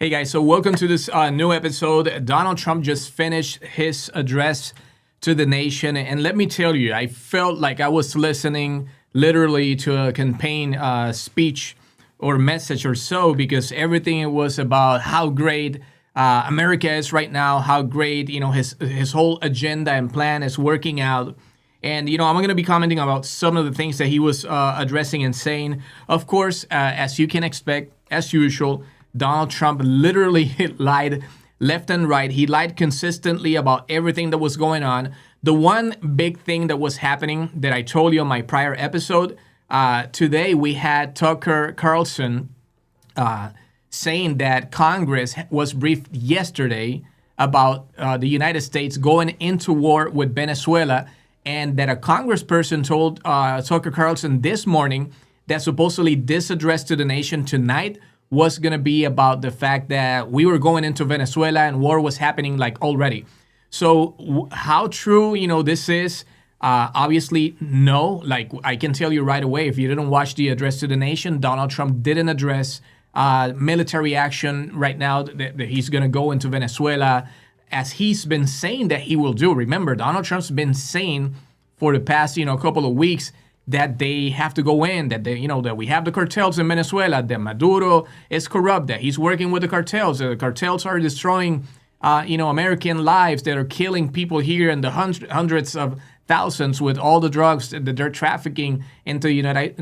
Hey guys, so welcome to this new episode. Donald Trump just finished his address to the nation, and let me tell you, I felt like I was listening literally to a campaign speech or message or so, because everything was about how great America is right now, how great his whole agenda and plan is working out. And I'm going to be commenting about some of the things that he was addressing and saying. Of course, as you can expect, as usual, Donald Trump literally lied left and right. He lied consistently about everything that was going on. The one big thing that was happening that I told you on my prior episode, today we had Tucker Carlson saying that Congress was briefed yesterday about the United States going into war with Venezuela, and that a congressperson told Tucker Carlson this morning that supposedly this address to the nation tonight was going to be about the fact that we were going into Venezuela and war was happening like already. So how true, this is, obviously, no. Like, I can tell you right away, if you didn't watch the address to the nation, Donald Trump didn't address military action right now that he's going to go into Venezuela, as he's been saying that he will do. Remember, Donald Trump's been saying for the past, couple of weeks that they have to go in, that that we have the cartels in Venezuela, that Maduro is corrupt, that he's working with the cartels. The cartels are destroying, American lives, that are killing people here in the hundreds of thousands with all the drugs that they're trafficking into the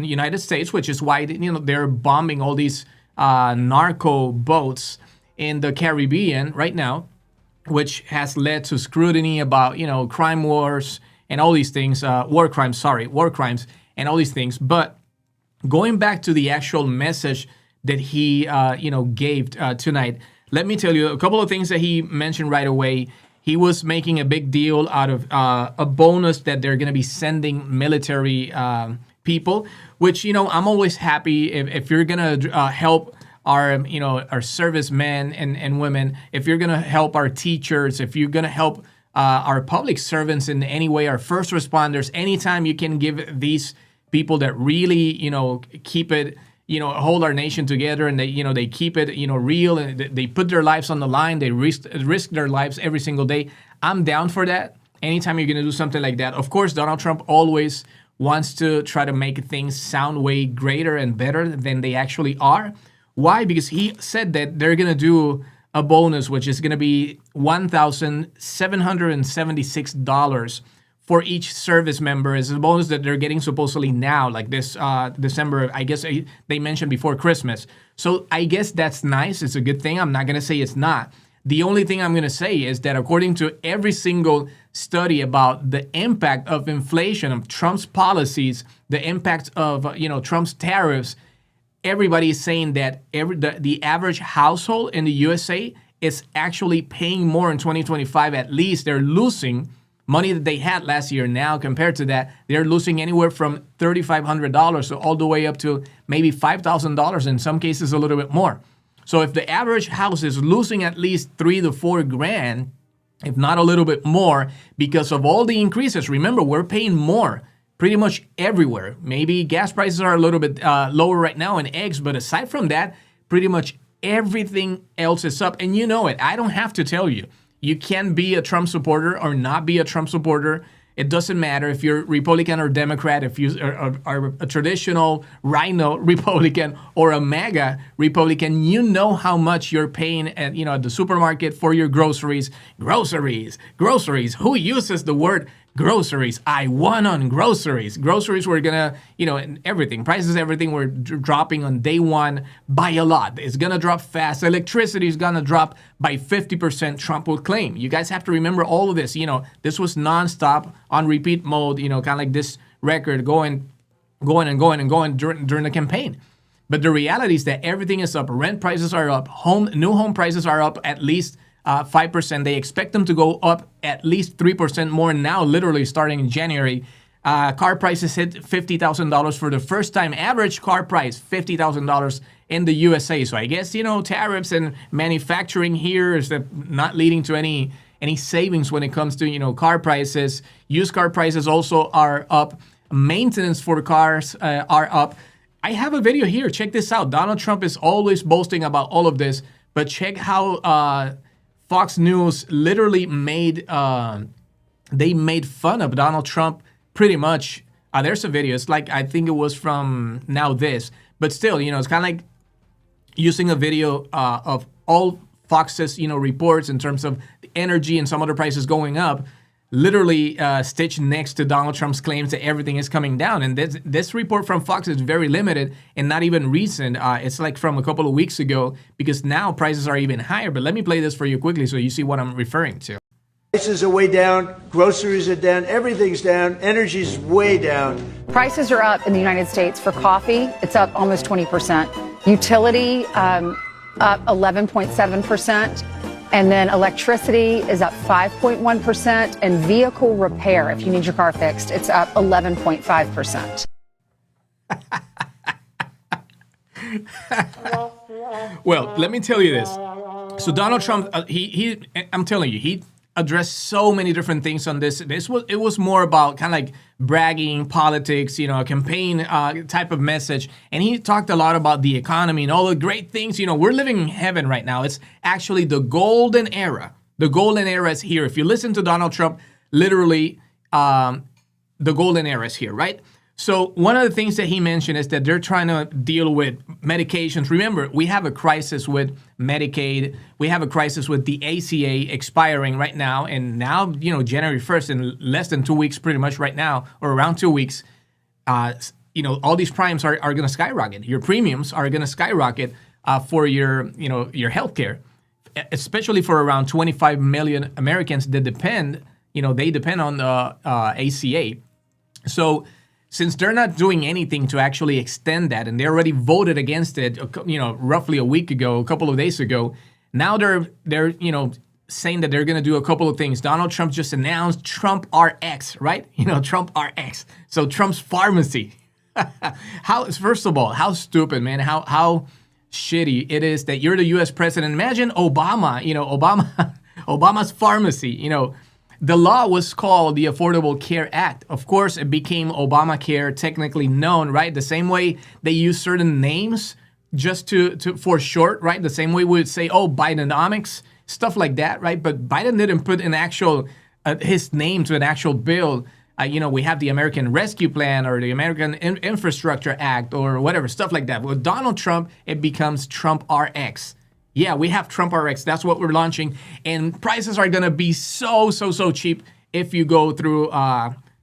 United States, which is why they're bombing all these narco boats in the Caribbean right now, which has led to scrutiny about, crime wars and all these things, war crimes and all these things. But going back to the actual message that he, gave tonight, let me tell you a couple of things that he mentioned right away. He was making a big deal out of a bonus that they're going to be sending military people, which, I'm always happy if you're going to help our servicemen and women, if you're going to help our teachers, if you're going to help our public servants in any way, our first responders, anytime you can give these people that really, keep it, hold our nation together, and they keep it, real, and they put their lives on the line, they risk their lives every single day. I'm down for that. Anytime you're going to do something like that. Of course, Donald Trump always wants to try to make things sound way greater and better than they actually are. Why? Because he said that they're going to do a bonus, which is going to be $1,776 for each service member. Is a bonus that they're getting supposedly now, like this December. I guess they mentioned before Christmas. So I guess that's nice. It's a good thing. I'm not going to say it's not. The only thing I'm going to say is that according to every single study about the impact of inflation, of Trump's policies, the impact of Trump's tariffs, everybody is saying that the average household in the USA is actually paying more in 2025. At least they're losing money that they had last year. Now, compared to that, they're losing anywhere from $3,500 so all the way up to maybe $5,000, in some cases a little bit more. So if the average house is losing at least $3,000 to $4,000, if not a little bit more, because of all the increases, remember, we're paying more pretty much everywhere. Maybe gas prices are a little bit lower right now, and eggs, but aside from that, pretty much everything else is up. And you know it. I don't have to tell you. You can be a Trump supporter or not be a Trump supporter. It doesn't matter if you're Republican or Democrat, if you are a traditional rhino Republican or a MAGA Republican. You know how much you're paying at the supermarket for your groceries. Groceries. Who uses the word groceries? I won on groceries. Groceries were gonna, everything. Prices, everything were dropping on day one by a lot. It's gonna drop fast. Electricity is gonna drop by 50%, Trump will claim. You guys have to remember all of this. This was nonstop on repeat mode, kind of like this record going during the campaign. But the reality is that everything is up. Rent prices are up. New home prices are up at least 5%. They expect them to go up at least 3% more now, literally starting in January. Car prices hit $50,000 for the first time. Average car price, $50,000 in the USA. So I guess, tariffs and manufacturing here is not leading to any savings when it comes to, car prices. Used car prices also are up. Maintenance for cars are up. I have a video here. Check this out. Donald Trump is always boasting about all of this. but check how Fox News literally made they made fun of Donald Trump pretty much. There's a video. It's like, I think it was from Now This, but still, it's kind of like using a video of all Fox's, reports in terms of the energy and some other prices going up, literally stitched next to Donald Trump's claims that everything is coming down. And this report from Fox is very limited and not even recent. It's like from a couple of weeks ago, because now prices are even higher. But let me play this for you quickly so you see what I'm referring to. Prices are way down, groceries are down, everything's down, energy's way down. Prices are up in the United States for coffee. It's up almost 20%. Utility, up 11.7%. And then electricity is up 5.1%. And vehicle repair, if you need your car fixed, it's up 11.5%. Well, let me tell you this. So Donald Trump, I'm telling you, he addressed so many different things on this. It was more about kind of like bragging, politics, a campaign type of message. And he talked a lot about the economy and all the great things. We're living in heaven right now. It's actually the golden era. The golden era is here. If you listen to Donald Trump, literally, the golden era is here, right? So one of the things that he mentioned is that they're trying to deal with medications. Remember, we have a crisis with Medicaid. We have a crisis with the ACA expiring right now. And now, January 1st, in less than 2 weeks, pretty much right now, or around 2 weeks, all these primes are going to skyrocket. Your premiums are going to skyrocket for your health care, especially for around 25 million Americans that depend on the ACA. So since they're not doing anything to actually extend that, and they already voted against it, roughly a week ago, a couple of days ago, now they're saying that they're going to do a couple of things. Donald Trump just announced Trump RX, right? Trump RX. So Trump's pharmacy. First of all, how stupid, man? How shitty it is that you're the U.S. president. Imagine Obama. Obama's pharmacy. The law was called the Affordable Care Act. Of course, it became Obamacare, technically known, right? The same way they use certain names just for short, right? The same way we would say, Bidenomics, stuff like that, right? But Biden didn't put an actual his name to an actual bill. We have the American Rescue Plan or the American Infrastructure Act or whatever, stuff like that. With Donald Trump, it becomes Trump RX. Yeah, we have Trump RX. That's what we're launching. And prices are going to be so cheap if you go through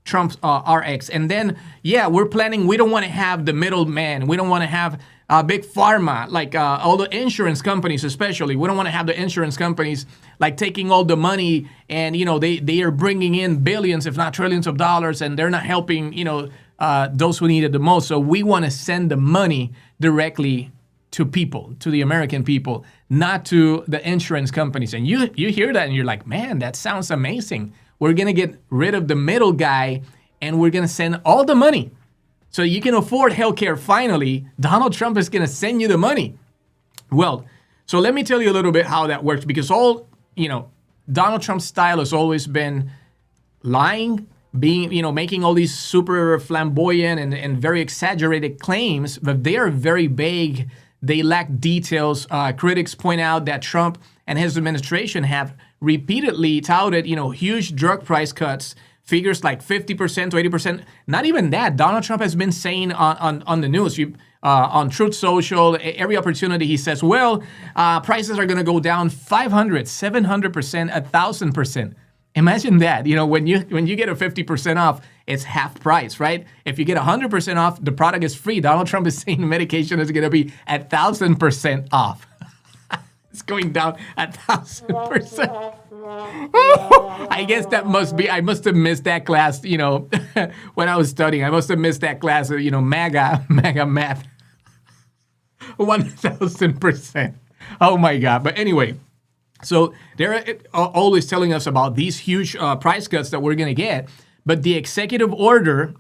Trump's RX. And then, we're planning, we don't want to have the middleman. We don't want to have big pharma, like all the insurance companies especially. We don't want to have the insurance companies like taking all the money and, they are bringing in billions, if not trillions of dollars, and they're not helping, those who need it the most. So we want to send the money directly to people, to the American people, not to the insurance companies. And you hear that and you're like, man, that sounds amazing. We're going to get rid of the middle guy and we're going to send all the money. So you can afford healthcare finally. Donald Trump is going to send you the money. Well, so let me tell you a little bit how that works, because Donald Trump's style has always been lying, making all these super flamboyant and very exaggerated claims, but they are very vague. They lack details. Critics point out that Trump and his administration have repeatedly touted, huge drug price cuts, figures like 50% to 80%. Not even that. Donald Trump has been saying on the news, on Truth Social, every opportunity he says, prices are going to go down 500, 700%, 1,000%. Imagine that. When you get a 50% off, it's half price, right? If you get 100% off, the product is free. Donald Trump is saying medication is going to be 1,000% off. It's going down 1,000%. I guess that must be, I must have missed that class, when I was studying. I must have missed that class of, MAGA math. 1,000%. Oh my God. But anyway, so they're always telling us about these huge price cuts that we're going to get. But the executive order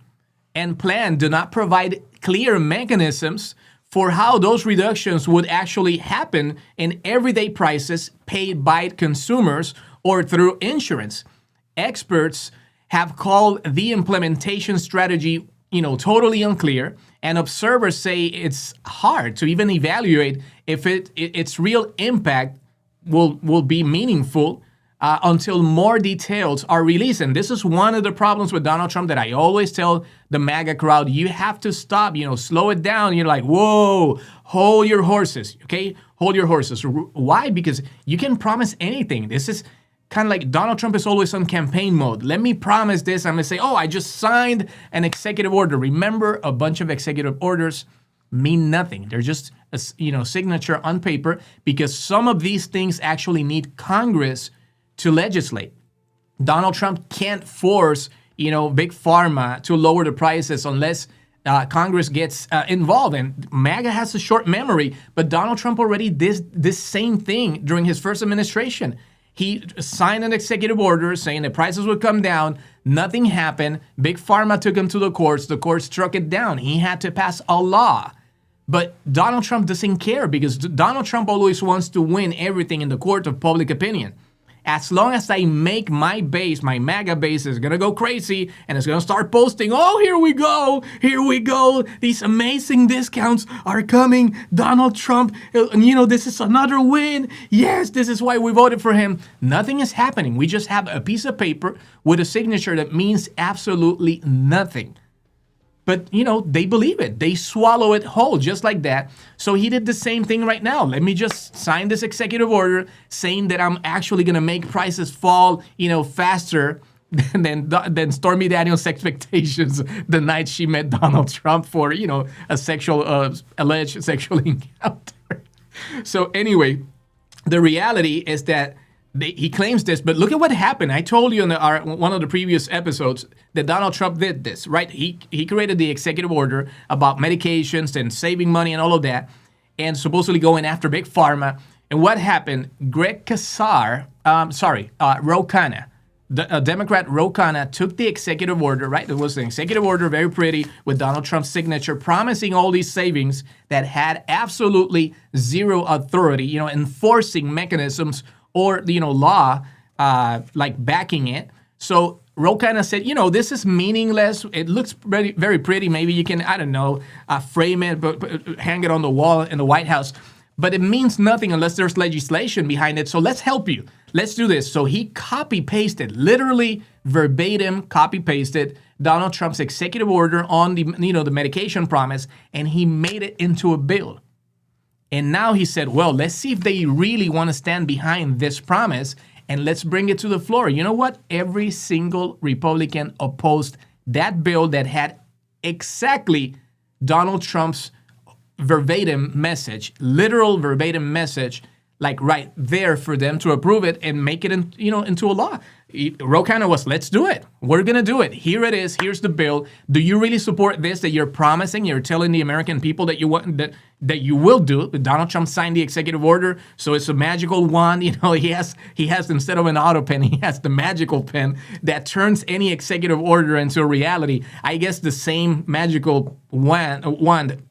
and plan do not provide clear mechanisms for how those reductions would actually happen in everyday prices paid by consumers or through insurance. Experts have called the implementation strategy, totally unclear, and observers say it's hard to even evaluate if its real impact will be meaningful until more details are released. And this is one of the problems with Donald Trump that I always tell the MAGA crowd: you have to stop, slow it down. You're like, whoa, hold your horses, okay? Hold your horses. Why? Because you can promise anything. This is kind of like Donald Trump is always on campaign mode. Let me promise this. I'm going to say, oh, I just signed an executive order. Remember, a bunch of executive orders mean nothing. They're just a signature on paper, because some of these things actually need Congress to legislate. Donald Trump can't force, big pharma to lower the prices unless Congress gets involved. And MAGA has a short memory, but Donald Trump already did this same thing during his first administration. He signed an executive order saying the prices would come down. Nothing happened. Big Pharma took him to the courts. The courts struck it down. He had to pass a law. But Donald Trump doesn't care, because Donald Trump always wants to win everything in the court of public opinion. As long as I make my base, my MAGA base is going to go crazy and it's going to start posting, oh, here we go, these amazing discounts are coming, Donald Trump, this is another win, yes, this is why we voted for him. Nothing is happening. We just have a piece of paper with a signature that means absolutely nothing. But, they believe it. They swallow it whole, just like that. So he did the same thing right now. Let me just sign this executive order saying that I'm actually going to make prices fall, faster than Stormy Daniels' expectations the night she met Donald Trump for, a alleged sexual encounter. So anyway, the reality is that he claims this, but look at what happened. I told you in one of the previous episodes that Donald Trump did this, right? He created the executive order about medications and saving money and all of that, and supposedly going after Big Pharma. And what happened? Greg Casar, Ro Khanna, Democrat Ro Khanna took the executive order, right? There was an executive order, very pretty, with Donald Trump's signature, promising all these savings that had absolutely zero authority, enforcing mechanisms or law like backing it. So Ro Khanna said, this is meaningless. It looks very, very pretty. Maybe you can, frame it, but hang it on the wall in the White House. But it means nothing unless there's legislation behind it. So let's help you. Let's do this. So he copy-pasted, literally verbatim copy-pasted Donald Trump's executive order on the medication promise, and he made it into a bill. And now he said, well, let's see if they really want to stand behind this promise, and let's bring it to the floor. You know what? Every single Republican opposed that bill that had exactly Donald Trump's verbatim message, literal verbatim message, like right there for them to approve it and make it into a law. Ro Khanna was, let's do it. We're going to do it. Here it is. Here's the bill. Do you really support this that you're promising? You're telling the American people that you want that you will do. Donald Trump signed the executive order, so it's a magical wand. He has instead of an auto pen, he has the magical pen that turns any executive order into a reality. I guess the same magical wand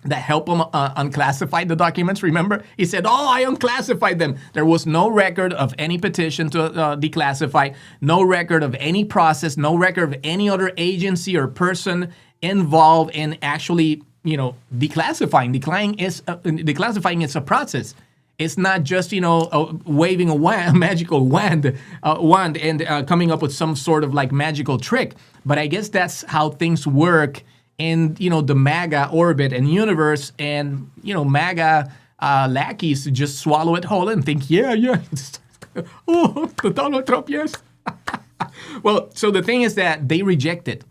that helped him unclassify the documents. Remember? He said, I unclassified them. There was no record of any petition to declassify, no record of any process, no record of any other agency or person involved in actually, declassifying. Declassifying is a process. It's not just, waving a magical wand and coming up with some sort of like magical trick. But I guess that's how things work in the MAGA orbit and universe, and MAGA lackeys just swallow it whole and think, yeah, oh, Donald Trump, yes. Well, so the thing is that they rejected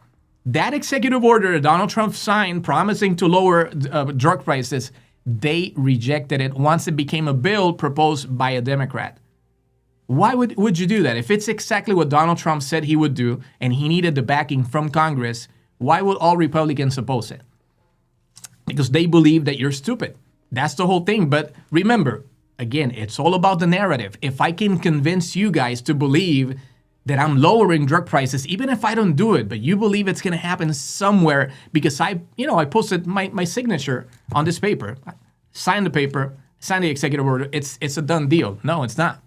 that executive order that Donald Trump signed promising to lower drug prices. They rejected it once it became a bill proposed by a Democrat. Why would you do that? If it's exactly what Donald Trump said he would do and he needed the backing from Congress, why would all Republicans oppose it? Because they believe that you're stupid. That's the whole thing. But remember, again, it's all about the narrative. If I can convince you guys to believe that I'm lowering drug prices, even if I don't do it, but you believe it's going to happen somewhere because I posted my signature on this paper, signed the paper, signed the executive order, it's a done deal. No, it's not.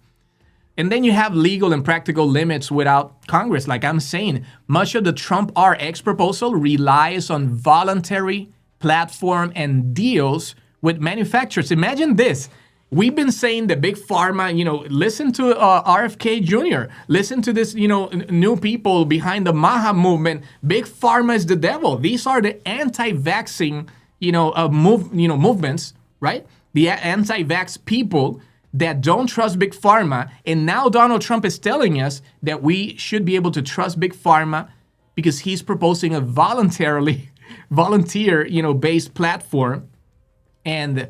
And then you have legal and practical limits without Congress. Like I'm saying, much of the Trump RX proposal relies on voluntary platform and deals with manufacturers. Imagine this. We've been saying that big pharma, listen to RFK Jr., listen to this, new people behind the MAHA movement. Big pharma is the devil. These are the anti-vaxxing, movements, right? The anti-vax people that don't trust big pharma. And now Donald Trump is telling us that we should be able to trust big pharma because he's proposing a volunteer, based platform and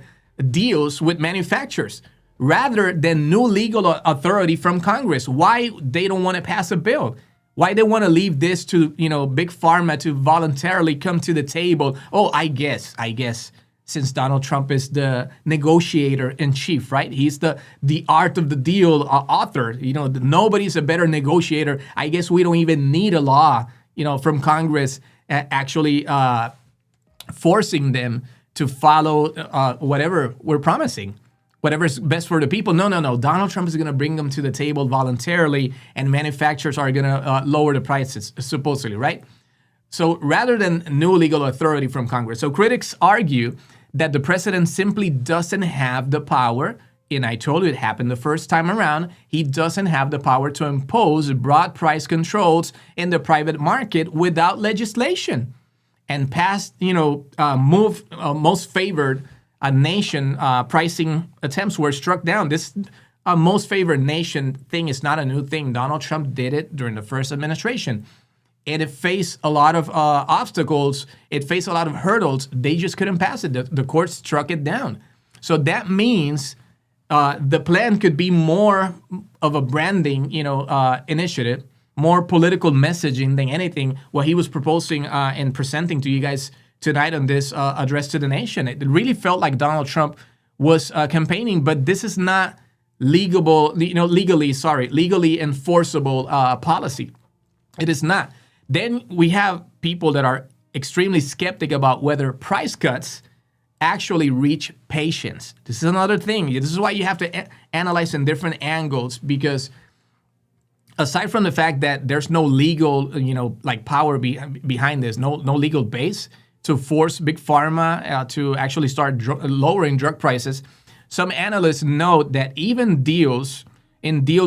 deals with manufacturers rather than new legal authority from Congress. Why they don't want to pass a bill? Why they want to leave this to, big pharma to voluntarily come to the table? Oh, I guess, since Donald Trump is the negotiator in chief, right? He's the art of the deal author. Nobody's a better negotiator. I guess we don't even need a law, from Congress actually forcing them to follow whatever we're promising, whatever's best for the people. No. Donald Trump is going to bring them to the table voluntarily, and manufacturers are going to lower the prices, supposedly, right? So rather than new legal authority from Congress. So critics argue that the president simply doesn't have the power, and I told you it happened the first time around, he doesn't have the power to impose broad price controls in the private market without legislation. And past, most favored nation pricing attempts were struck down. This most favored nation thing is not a new thing. Donald Trump did it during the first administration. And it faced a lot of obstacles. It faced a lot of hurdles. They just couldn't pass it. The court struck it down. So that means the plan could be more of a branding, initiative, more political messaging than anything what he was proposing and presenting to you guys tonight on this address to the nation. It really felt like Donald Trump was campaigning, but this is not legally enforceable policy. It is not. Then we have people that are extremely skeptic about whether price cuts actually reach patients. This is another thing. This is why you have to analyze in different angles, because aside from the fact that there's no legal, power behind this, no legal base to force big pharma to actually start lowering drug prices, some analysts note that even deals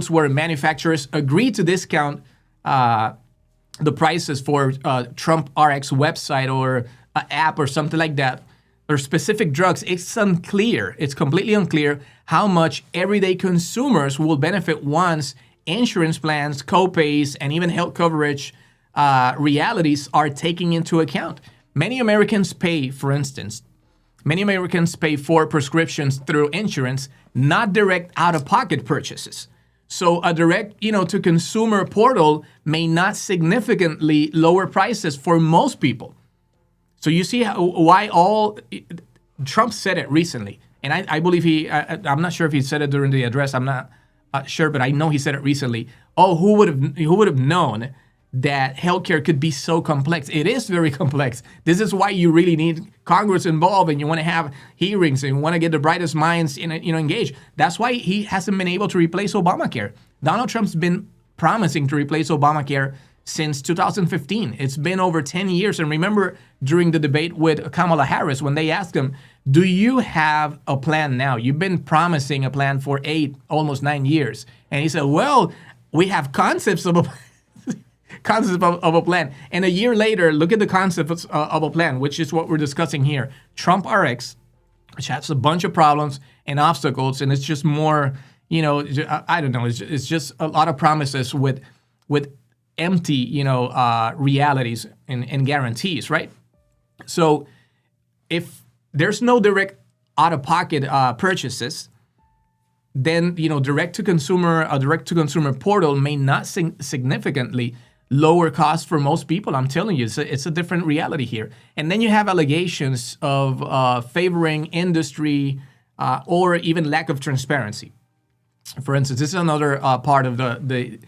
where manufacturers agree to discount the prices for Trump RX website or an app or something like that, or specific drugs, it's unclear. It's completely unclear how much everyday consumers will benefit once insurance plans, co-pays, and even health coverage realities are taken into account. Many Americans pay for prescriptions through insurance, not direct out-of-pocket purchases. So a direct, to consumer portal may not significantly lower prices for most people. So you see why Trump said it recently, and I believe I'm not sure if he said it during the address. I'm not sure, but I know he said it recently. Oh, who would have known that healthcare could be so complex? It is very complex. This is why you really need Congress involved, and you want to have hearings, and you want to get the brightest minds engaged. That's why he hasn't been able to replace Obamacare. Donald Trump's been promising to replace Obamacare since 2015. It's been over 10 years. And remember, during the debate with Kamala Harris, when they asked him, do you have a plan now? You've been promising a plan for almost 9 years. And he said, well, we have concepts of a plan. And a year later, look at the concept of a plan, which is what we're discussing here. Trump RX, which has a bunch of problems and obstacles, and it's just more, I don't know, it's just a lot of promises with empty, realities and guarantees, right? So if there's no direct out-of-pocket purchases, then, direct-to-consumer portal may not significantly lower costs for most people. I'm telling you, it's a different reality here. And then you have allegations of favoring industry or even lack of transparency. For instance, this is another part of the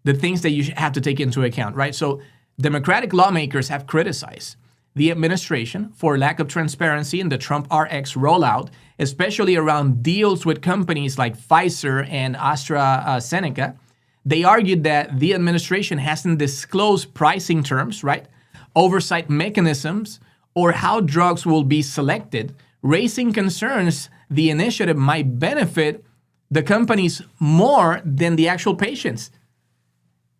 things that you have to take into account, right? So Democratic lawmakers have criticized the administration for lack of transparency in the Trump RX rollout, especially around deals with companies like Pfizer and AstraZeneca. They argued that the administration hasn't disclosed pricing terms, right? Oversight mechanisms, or how drugs will be selected, raising concerns the initiative might benefit the companies more than the actual patients,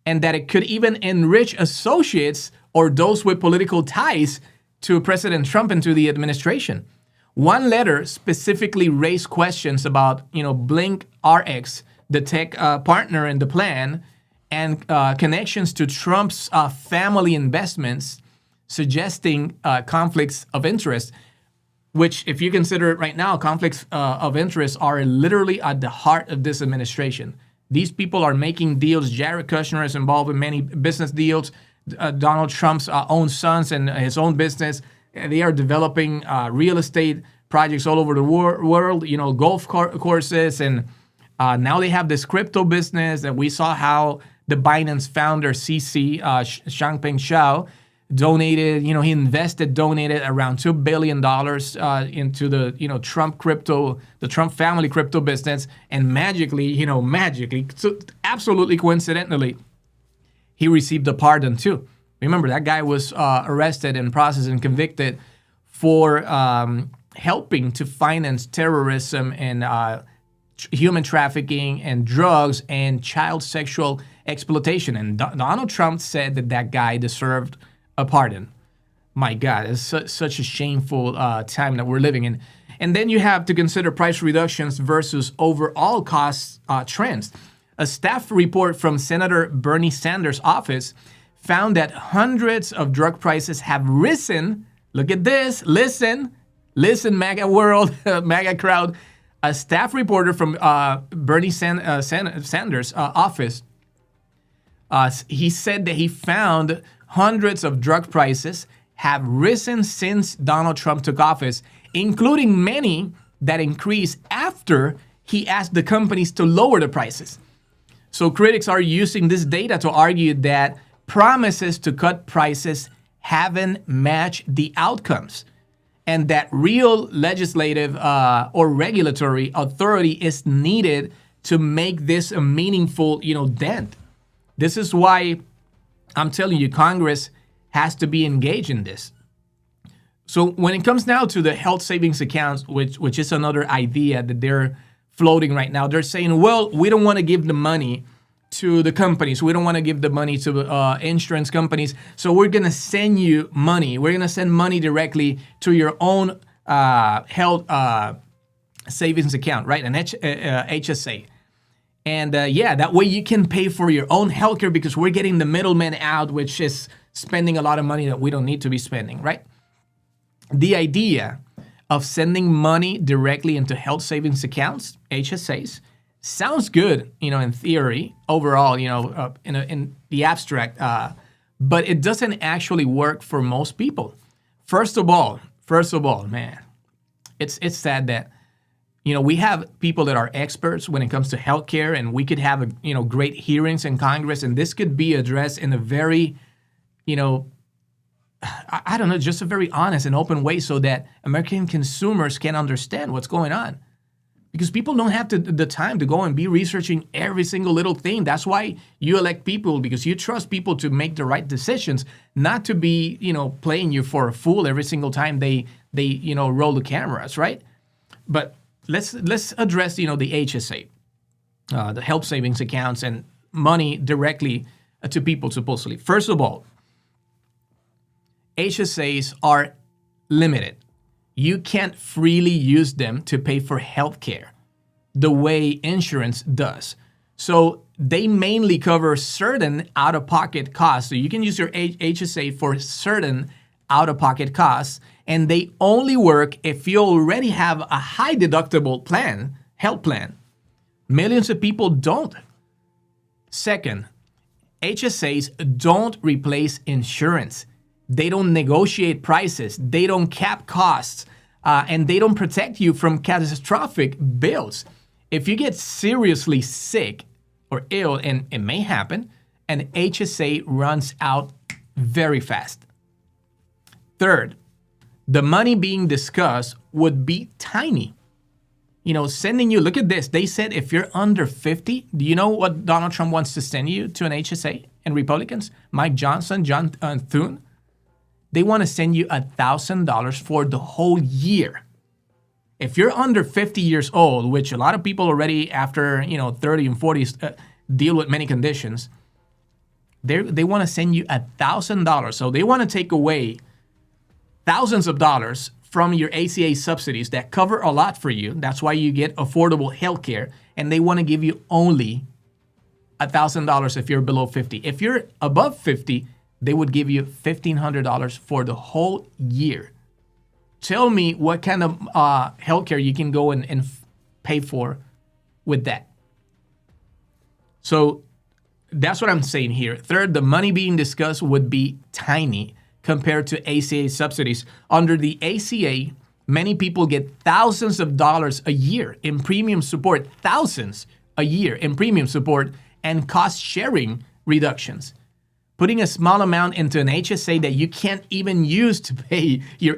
and that it could even enrich associates or those with political ties to President Trump and to the administration. One letter specifically raised questions about, Blink RX, the tech partner in the plan, and connections to Trump's family investments, suggesting conflicts of interest, which, if you consider it right now, conflicts of interest are literally at the heart of this administration. These people are making deals. Jared Kushner is involved in many business deals. Donald Trump's own sons and his own business. They are developing real estate projects all over the world, golf courses. And now they have this crypto business. And we saw how the Binance founder, CC, Changpeng Zhao, donated around $2 billion into the, Trump crypto, the Trump family crypto business. And magically, so absolutely coincidentally, he received a pardon too. Remember, that guy was arrested and processed and convicted for helping to finance terrorism and human trafficking and drugs and child sexual exploitation. And Donald Trump said that guy deserved a pardon. My God, it's such a shameful time that we're living in. And then you have to consider price reductions versus overall cost trends. A staff report from Senator Bernie Sanders' office found that hundreds of drug prices have risen. Look at this. Listen, MAGA world, MAGA crowd. A staff reporter from Bernie Sanders' office, he said that he found hundreds of drug prices have risen since Donald Trump took office, including many that increased after he asked the companies to lower the prices. So critics are using this data to argue that promises to cut prices haven't matched the outcomes, and that real legislative or regulatory authority is needed to make this a meaningful, dent. This is why I'm telling you, Congress has to be engaged in this. So when it comes now to the health savings accounts, which is another idea that they're floating right now, they're saying, well, we don't want to give the money to the companies. We don't want to give the money to insurance companies. So we're going to send you money. We're going to send money directly to your own health savings account, right? An HSA. And that way you can pay for your own healthcare because we're getting the middleman out, which is spending a lot of money that we don't need to be spending, right? The idea of sending money directly into health savings accounts, HSAs, sounds good, in theory, overall, in the abstract, but it doesn't actually work for most people. First of all, man, it's sad that, we have people that are experts when it comes to healthcare, and we could have, great hearings in Congress, and this could be addressed in a very, I don't know, just a very honest and open way so that American consumers can understand what's going on. Because people don't have the time to go and be researching every single little thing. That's why you elect people, because you trust people to make the right decisions, not to be, playing you for a fool every single time they roll the cameras, right? But let's address, the HSA, the health savings accounts and money directly to people, supposedly. First of all, HSAs are limited. You can't freely use them to pay for healthcare the way insurance does. So they mainly cover certain out-of-pocket costs. So you can use your HSA for certain out-of-pocket costs, and they only work if you already have a high deductible plan, health plan. Millions of people don't. Second, HSAs don't replace insurance. They don't negotiate prices. They don't cap costs. And they don't protect you from catastrophic bills. If you get seriously sick or ill, and it may happen, an HSA runs out very fast. Third, the money being discussed would be tiny. Sending you, look at this. They said if you're under 50, do you know what Donald Trump wants to send you to an HSA and Republicans? Mike Johnson, John Thune. They want to send you $1,000 for the whole year. If you're under 50 years old, which a lot of people already after 30 and 40 deal with many conditions, they want to send you $1,000. So they want to take away thousands of dollars from your ACA subsidies that cover a lot for you. That's why you get affordable health care. And they want to give you only $1,000 if you're below 50. If you're above 50, they would give you $1,500 for the whole year. Tell me what kind of healthcare you can go and pay for with that. So that's what I'm saying here. Third, the money being discussed would be tiny compared to ACA subsidies. Under the ACA, many people get thousands of dollars a year in premium support, thousands a year in premium support and cost sharing reductions. Putting a small amount into an HSA that you can't even use to pay your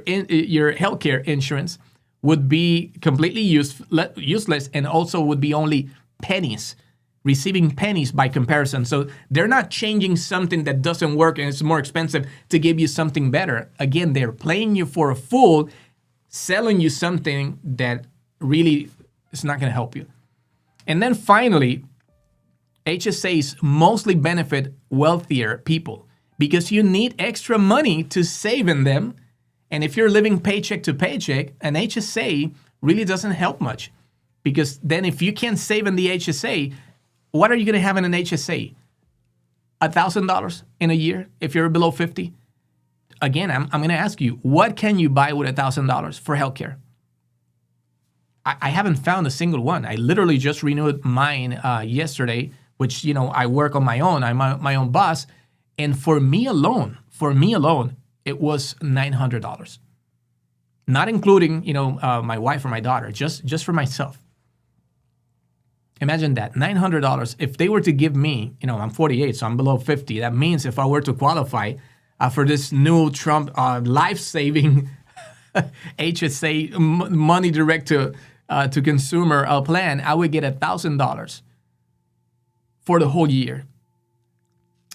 healthcare insurance would be completely useless and also would be only pennies, receiving pennies by comparison. So they're not changing something that doesn't work and it's more expensive to give you something better. Again, they're playing you for a fool, selling you something that really is not going to help you. And then finally, HSAs mostly benefit wealthier people because you need extra money to save in them. And if you're living paycheck to paycheck, an HSA really doesn't help much because then if you can't save in the HSA, what are you going to have in an HSA? $1,000 in a year if you're below 50? Again, I'm going to ask you, what can you buy with $1,000 for healthcare? I haven't found a single one. I literally just renewed mine yesterday, which, I work on my own. I'm my own boss. And for me alone, it was $900. Not including, my wife or my daughter, just for myself. Imagine that, $900. If they were to give me, I'm 48, so I'm below 50. That means if I were to qualify for this new Trump life-saving HSA money direct to consumer plan, I would get $1,000 for the whole year,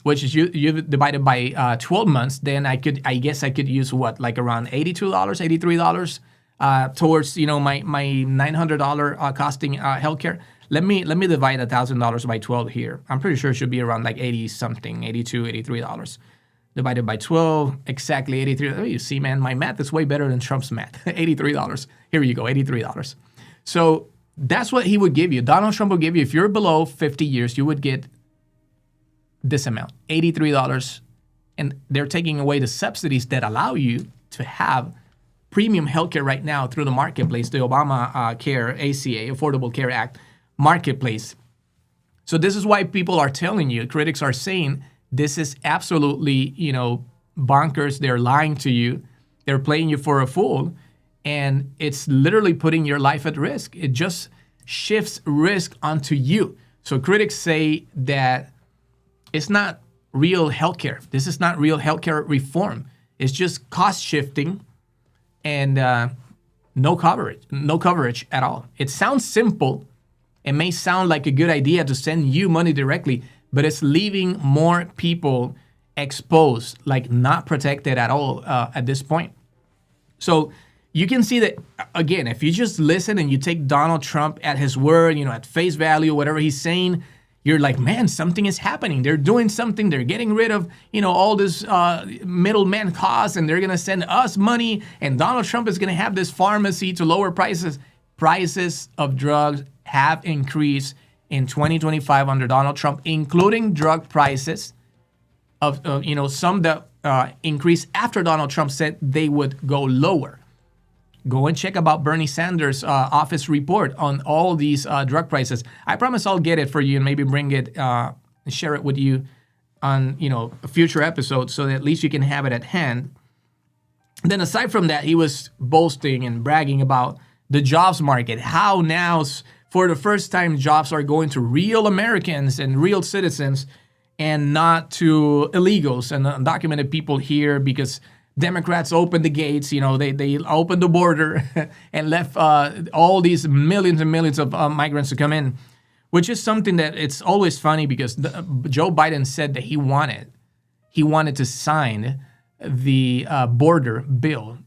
which is you divided by 12 months. Then I guess I could use like around $82, $83 towards my $900 costing healthcare. Let me divide $1,000 by 12 here. I'm pretty sure it should be around like 80 something, $82, $83. Divided by 12, exactly 83. Oh, you see, man, my math is way better than Trump's math. $83. Here you go, $83. So that's what he would give you. Donald Trump will give you, if you're below 50 years, you would get this amount, $83. And they're taking away the subsidies that allow you to have premium healthcare right now through the marketplace, the Obama Care, ACA, Affordable Care Act marketplace. So this is why people are telling you, critics are saying, this is absolutely, bonkers. They're lying to you. They're playing you for a fool. And it's literally putting your life at risk. It just shifts risk onto you. So critics say that it's not real healthcare. This is not real healthcare reform. It's just cost shifting and no coverage at all. It sounds simple. It may sound like a good idea to send you money directly, but it's leaving more people exposed, like not protected at all at this point. So you can see that, again, if you just listen and you take Donald Trump at his word, at face value, whatever he's saying, you're like, man, something is happening. They're doing something. They're getting rid of, all this middleman costs, and they're going to send us money. And Donald Trump is going to have this pharmacy to lower prices. Prices of drugs have increased in 2025 under Donald Trump, including drug prices of, some that increased after Donald Trump said they would go lower. Go and check about Bernie Sanders' office report on all these drug prices. I promise I'll get it for you and maybe bring it, and share it with you on, a future episode so that at least you can have it at hand. Then aside from that, he was boasting and bragging about the jobs market, how now for the first time jobs are going to real Americans and real citizens and not to illegals and undocumented people here because Democrats opened the gates, they opened the border and left all these millions and millions of migrants to come in, which is something that it's always funny because Joe Biden said that he wanted to sign the border bill,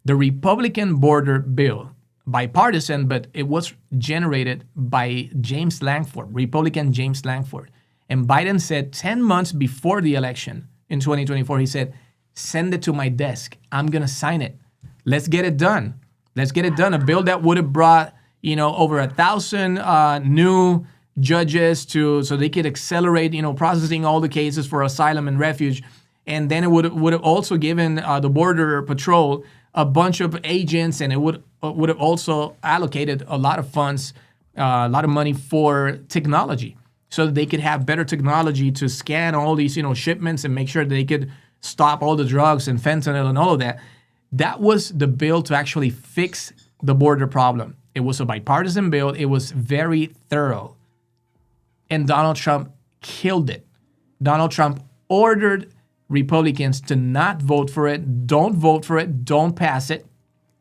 the Republican border bill, bipartisan, but it was generated by James Lankford, Republican James Lankford. And Biden said 10 months before the election in 2024, he said, send it to my desk. I'm going to sign it. Let's get it done. Let's get it done. A bill that would have brought, over 1,000 new judges so they could accelerate, processing all the cases for asylum and refuge. And then it would have also given the Border Patrol a bunch of agents, and it would have also allocated a lot of funds, a lot of money for technology, so that they could have better technology to scan all these, shipments and make sure that they could stop all the drugs and fentanyl and all of that. That was the bill to actually fix the border problem. It was a bipartisan bill. It was very thorough. And Donald Trump killed it. Donald Trump ordered Republicans to not vote for it. Don't vote for it. Don't pass it.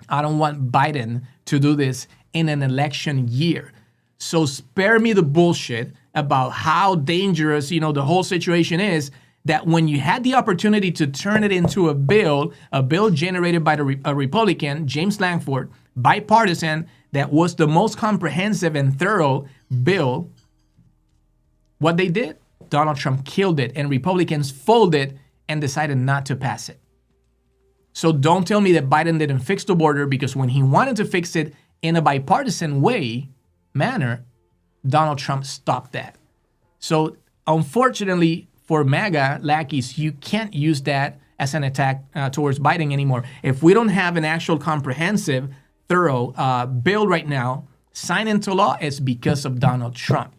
I don't want Biden to do this in an election year. So spare me the bullshit about how dangerous, the whole situation is, that when you had the opportunity to turn it into a bill generated by a Republican, James Lankford, bipartisan, that was the most comprehensive and thorough bill, what they did, Donald Trump killed it, and Republicans folded and decided not to pass it. So don't tell me that Biden didn't fix the border, because when he wanted to fix it in a bipartisan manner, Donald Trump stopped that. So unfortunately for MAGA lackeys, you can't use that as an attack towards Biden anymore. If we don't have an actual comprehensive, thorough bill right now signed into law, it's because of Donald Trump.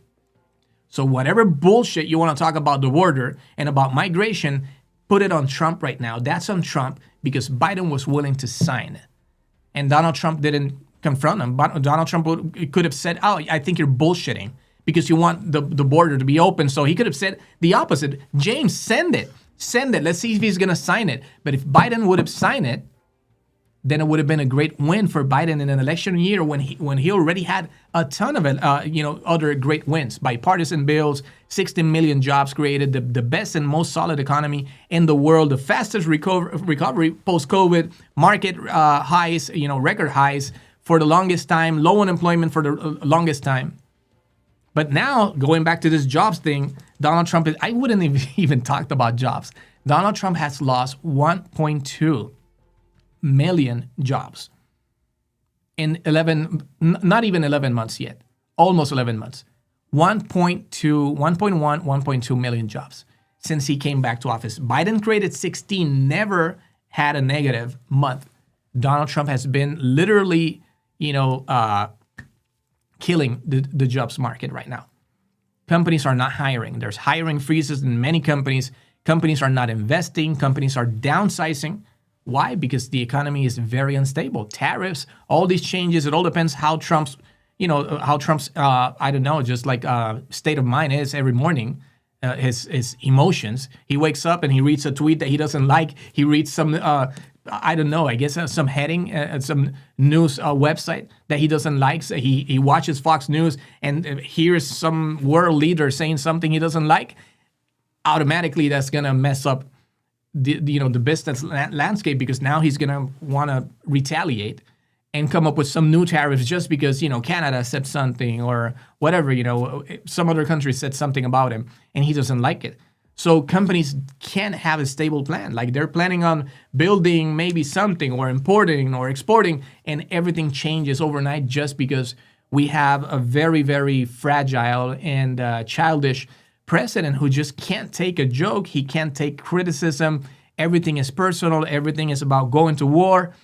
So whatever bullshit you want to talk about the border and about migration, put it on Trump right now. That's on Trump, because Biden was willing to sign it. And Donald Trump didn't confront him. But Donald Trump could have said, oh, I think you're bullshitting because you want the border to be open. So he could have said the opposite. James, send it. Send it. Let's see if he's going to sign it. But if Biden would have signed it, then it would have been a great win for Biden in an election year when he already had a ton of other great wins, bipartisan bills, 60 million jobs created, the best and most solid economy in the world, the fastest recovery post-COVID, market highs, record highs for the longest time, low unemployment for the longest time. But now, going back to this jobs thing, Donald Trump, I wouldn't have even talked about jobs. Donald Trump has lost 1.2 million jobs in not even 11 months yet, almost 11 months. 1.1, 1.2 million jobs since he came back to office. Biden created 16, never had a negative month. Donald Trump has been literally, killing the jobs market right now. Companies are not hiring. There's hiring freezes in many companies. Companies are not investing. Companies are downsizing. Why? Because the economy is very unstable. Tariffs, all these changes, it all depends how Trump's, just like state of mind is every morning, his emotions. He wakes up and he reads a tweet that he doesn't like. He reads some, some heading, some news website that he doesn't like. So he watches Fox News and hears some world leader saying something he doesn't like. Automatically, that's going to mess up the business landscape, because now he's going to want to retaliate and come up with some new tariffs just because, Canada said something or whatever, some other country said something about him and he doesn't like it. So companies can't have a stable plan. Like they're planning on building maybe something or importing or exporting, and everything changes overnight just because we have a very, very fragile and childish president who just can't take a joke. He can't take criticism. Everything is personal. Everything is about going to war.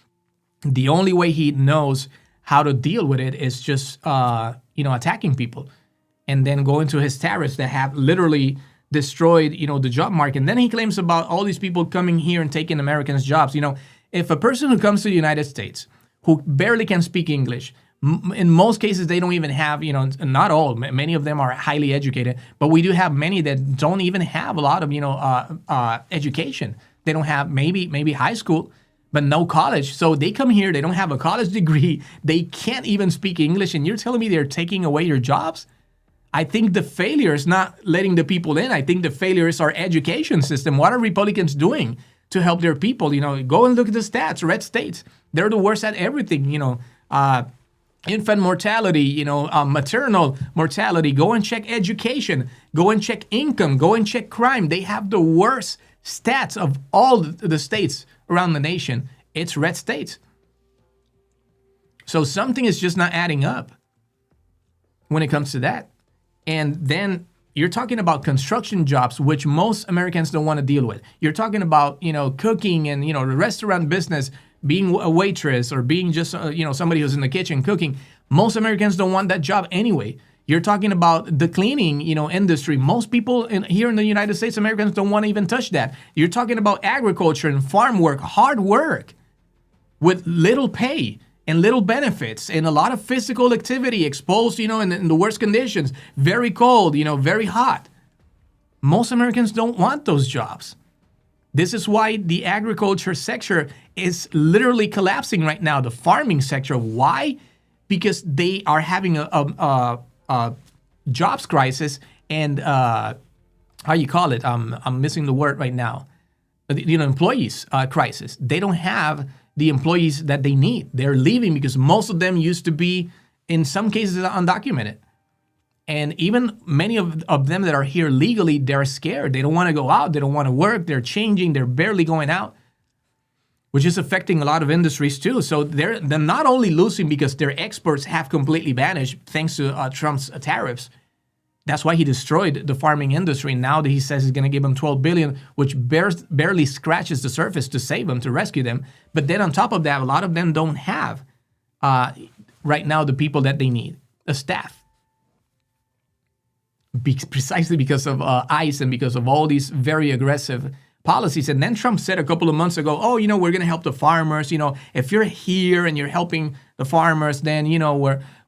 The only way he knows how to deal with it is just, attacking people, and then going to his tariffs that have literally destroyed, the job market. And then he claims about all these people coming here and taking Americans' jobs. If a person who comes to the United States who barely can speak English, in most cases, they don't even have, not all, many of them are highly educated, but we do have many that don't even have a lot of, education. They don't have maybe high school, but no college. So they come here, they don't have a college degree. They can't even speak English. And you're telling me they're taking away your jobs? I think the failure is not letting the people in. I think the failure is our education system. What are Republicans doing to help their people? Go and look at the stats. Red states, they're the worst at everything, infant mortality, maternal mortality. Go and check education. Go and check income. Go and check crime. They have the worst stats of all the states around the nation. It's red states. So something is just not adding up when it comes to that. And then you're talking about construction jobs, which most Americans don't want to deal with. You're talking about, cooking and, the restaurant business, being a waitress or being just, somebody who's in the kitchen cooking. Most Americans don't want that job anyway. You're talking about the cleaning, industry. Most people here in the United States, Americans don't want to even touch that. You're talking about agriculture and farm work, hard work with little pay and little benefits and a lot of physical activity, exposed, in the worst conditions, very cold, very hot. Most Americans don't want those jobs. This is why the agriculture sector is literally collapsing right now, the farming sector. Why? Because they are having a jobs crisis and, how you call it? I'm missing the word right now. Employees crisis. They don't have the employees that they need. They're leaving because most of them used to be, in some cases, undocumented. And even many of them that are here legally, they're scared. They don't want to go out. They don't want to work. They're changing. They're barely going out, which is affecting a lot of industries too. So they're not only losing because their exports have completely vanished thanks to Trump's tariffs. That's why he destroyed the farming industry. Now that he says he's going to give them $12 billion, which barely scratches the surface to save them, to rescue them. But then on top of that, a lot of them don't have right now the people that they need, the staff. Precisely because of ICE and because of all these very aggressive policies. And then Trump said a couple of months ago, we're going to help the farmers. If you're here and you're helping the farmers, then,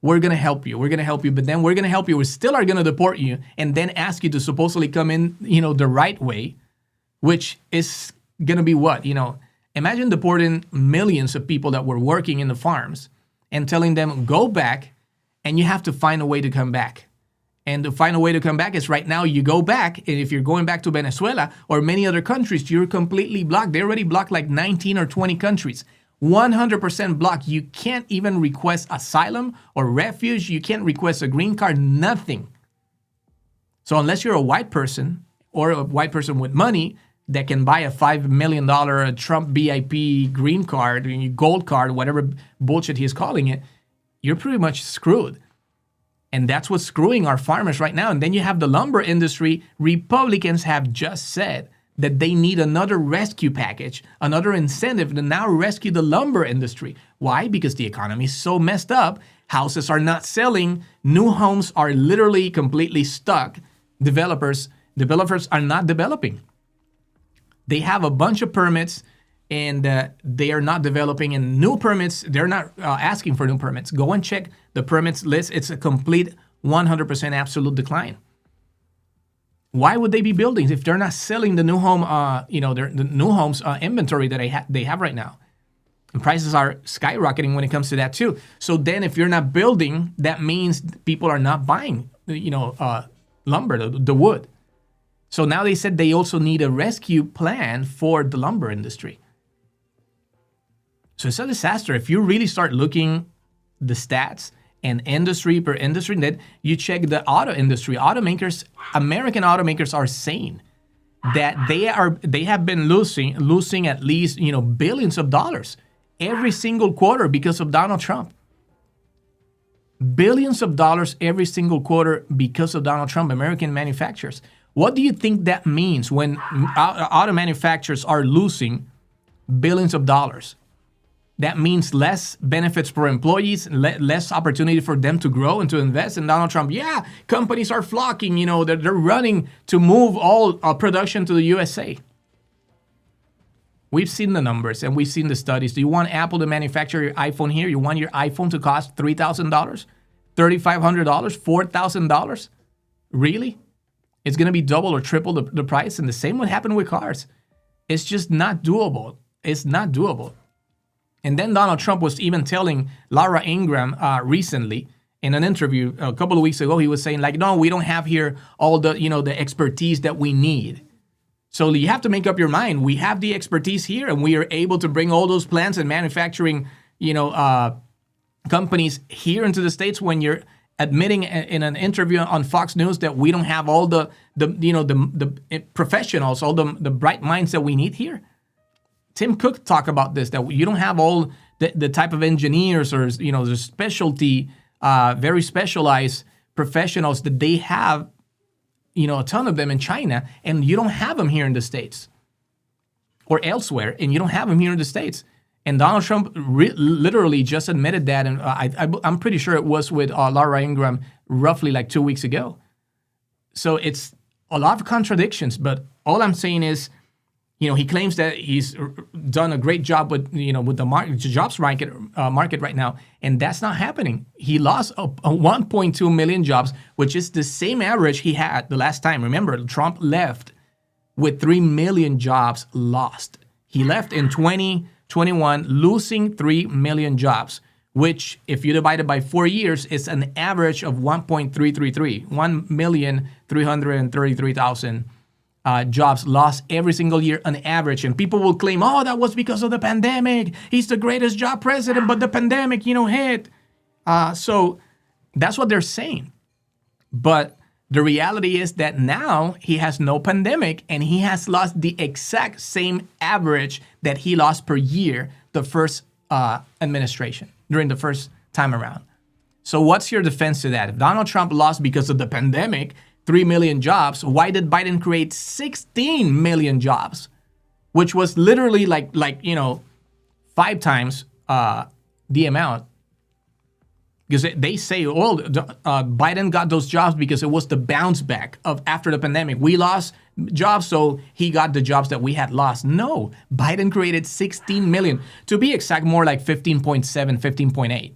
we're going to help you. We're going to help you. But then we're going to help you. We still are going to deport you and then ask you to supposedly come in, the right way, which is going to be what? Imagine deporting millions of people that were working in the farms and telling them, go back and you have to find a way to come back. And to find a way to come back is right now you go back, and if you're going back to Venezuela or many other countries, you're completely blocked. They already blocked like 19 or 20 countries. 100% blocked. You can't even request asylum or refuge. You can't request a green card, nothing. So unless you're a white person or a white person with money that can buy a $5 million Trump VIP green card, gold card, whatever bullshit he's calling it, you're pretty much screwed. And that's what's screwing our farmers right now. And then you have the lumber industry. Republicans have just said that they need another rescue package, another incentive to now rescue the lumber industry. Why? Because the economy is so messed up. Houses are not selling. New homes are literally completely stuck. Developers are not developing. They have a bunch of permits and they are not developing. And new permits, they're not asking for new permits. Go and check the permits list. It's a complete 100% absolute decline. Why would they be building if they're not selling the new home, the new homes inventory that they have right now? And prices are skyrocketing when it comes to that too. So then if you're not building, that means people are not buying, lumber, the wood. So now they said they also need a rescue plan for the lumber industry. So it's a disaster. If you really start looking the stats and industry per industry, then you check the auto industry. Automakers, American automakers are saying that they have been losing at least billions of dollars every single quarter because of Donald Trump. Billions of dollars every single quarter because of Donald Trump, American manufacturers. What do you think that means when auto manufacturers are losing billions of dollars? That means less benefits for employees, less opportunity for them to grow and to invest. And Donald Trump, companies are flocking, they're running to move all production to the USA. We've seen the numbers and we've seen the studies. Do you want Apple to manufacture your iPhone here? You want your iPhone to cost $3,000, $3,500, $4,000? Really? It's going to be double or triple the price. And the same would happen with cars. It's just not doable. It's not doable. And then Donald Trump was even telling Laura Ingraham recently in an interview a couple of weeks ago, he was saying no, we don't have here all the, the expertise that we need. So you have to make up your mind. We have the expertise here and we are able to bring all those plants and manufacturing, companies here into the States when you're admitting in an interview on Fox News that we don't have all the professionals, all the bright minds that we need here? Tim Cook talked about this, that you don't have all the type of engineers or, the specialty, very specialized professionals that they have, a ton of them in China, and you don't have them here in the States or elsewhere, and you don't have them here in the States. And Donald Trump literally just admitted that, and I'm pretty sure it was with Laura Ingraham roughly like 2 weeks ago. So it's a lot of contradictions, but all I'm saying is, he claims that he's done a great job with the jobs market right now, and that's not happening. He lost a 1.2 million jobs, which is the same average he had the last time. Remember, Trump left with 3 million jobs lost. He left in 2021 losing 3 million jobs, which if you divide it by 4 years, it's an average of 1.333, 1,333,000 jobs lost every single year on average. And people will claim, oh, that was because of the pandemic. He's the greatest job president, but the pandemic, hit. So that's what they're saying. But the reality is that now he has no pandemic and he has lost the exact same average that he lost per year the first administration, during the first time around. So what's your defense to that? If Donald Trump lost because of the pandemic 3 million jobs, why did Biden create 16 million jobs? Which was literally like 5 times the amount. Because they say, Biden got those jobs because it was the bounce back of after the pandemic. We lost jobs, so he got the jobs that we had lost. No, Biden created 16 million. To be exact, more like 15.7, 15.8.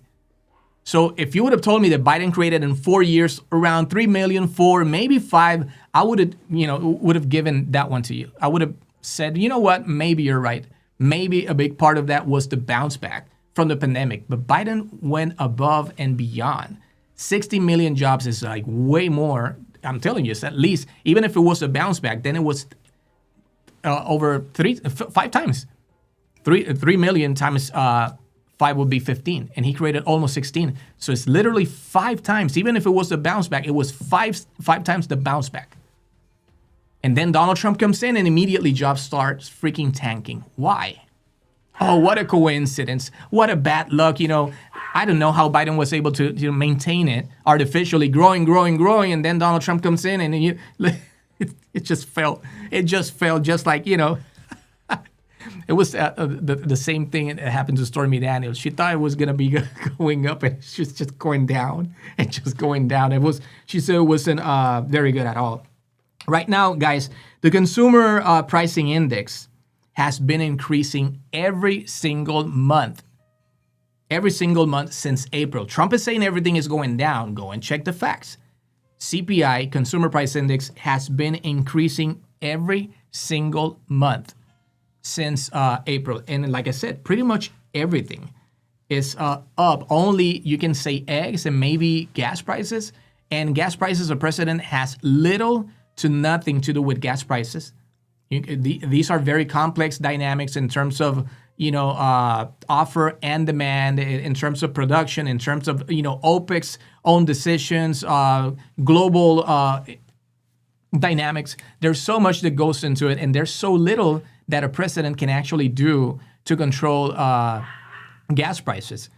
So if you would have told me that Biden created in 4 years around 3 million, 4, maybe 5, I would have given that one to you. I would have said, you know what, maybe you're right. Maybe a big part of that was the bounce back from the pandemic. But Biden went above and beyond. 60 million jobs is like way more. I'm telling you, it's at least, even if it was a bounce back, then it was over 5 times. 3 million times 5 would be 15, and he created almost 16. So it's literally 5 times. Even if it was a bounce back, it was five times the bounce back. And then Donald Trump comes in and immediately jobs starts freaking tanking. Why? Oh, what a coincidence. What a bad luck. I don't know how Biden was able to maintain it artificially, growing. And then Donald Trump comes in and it just fell. It just fell just like, It was the same thing that happened to Stormy Daniels. She thought it was going to be going up, and she's just going down and just going down. She said it wasn't very good at all. Right now, guys, the consumer pricing index has been increasing every single month since April. Trump is saying everything is going down. Go and check the facts. CPI, Consumer Price Index, has been increasing every single month since April. And like I said, pretty much everything is up. Only, you can say, eggs and maybe gas prices. And gas prices, the president has little to nothing to do with gas prices. These are very complex dynamics in terms of, offer and demand, in terms of production, in terms of, OPEC's own decisions, global dynamics. There's so much that goes into it, and there's so little that a president can actually do to control gas prices.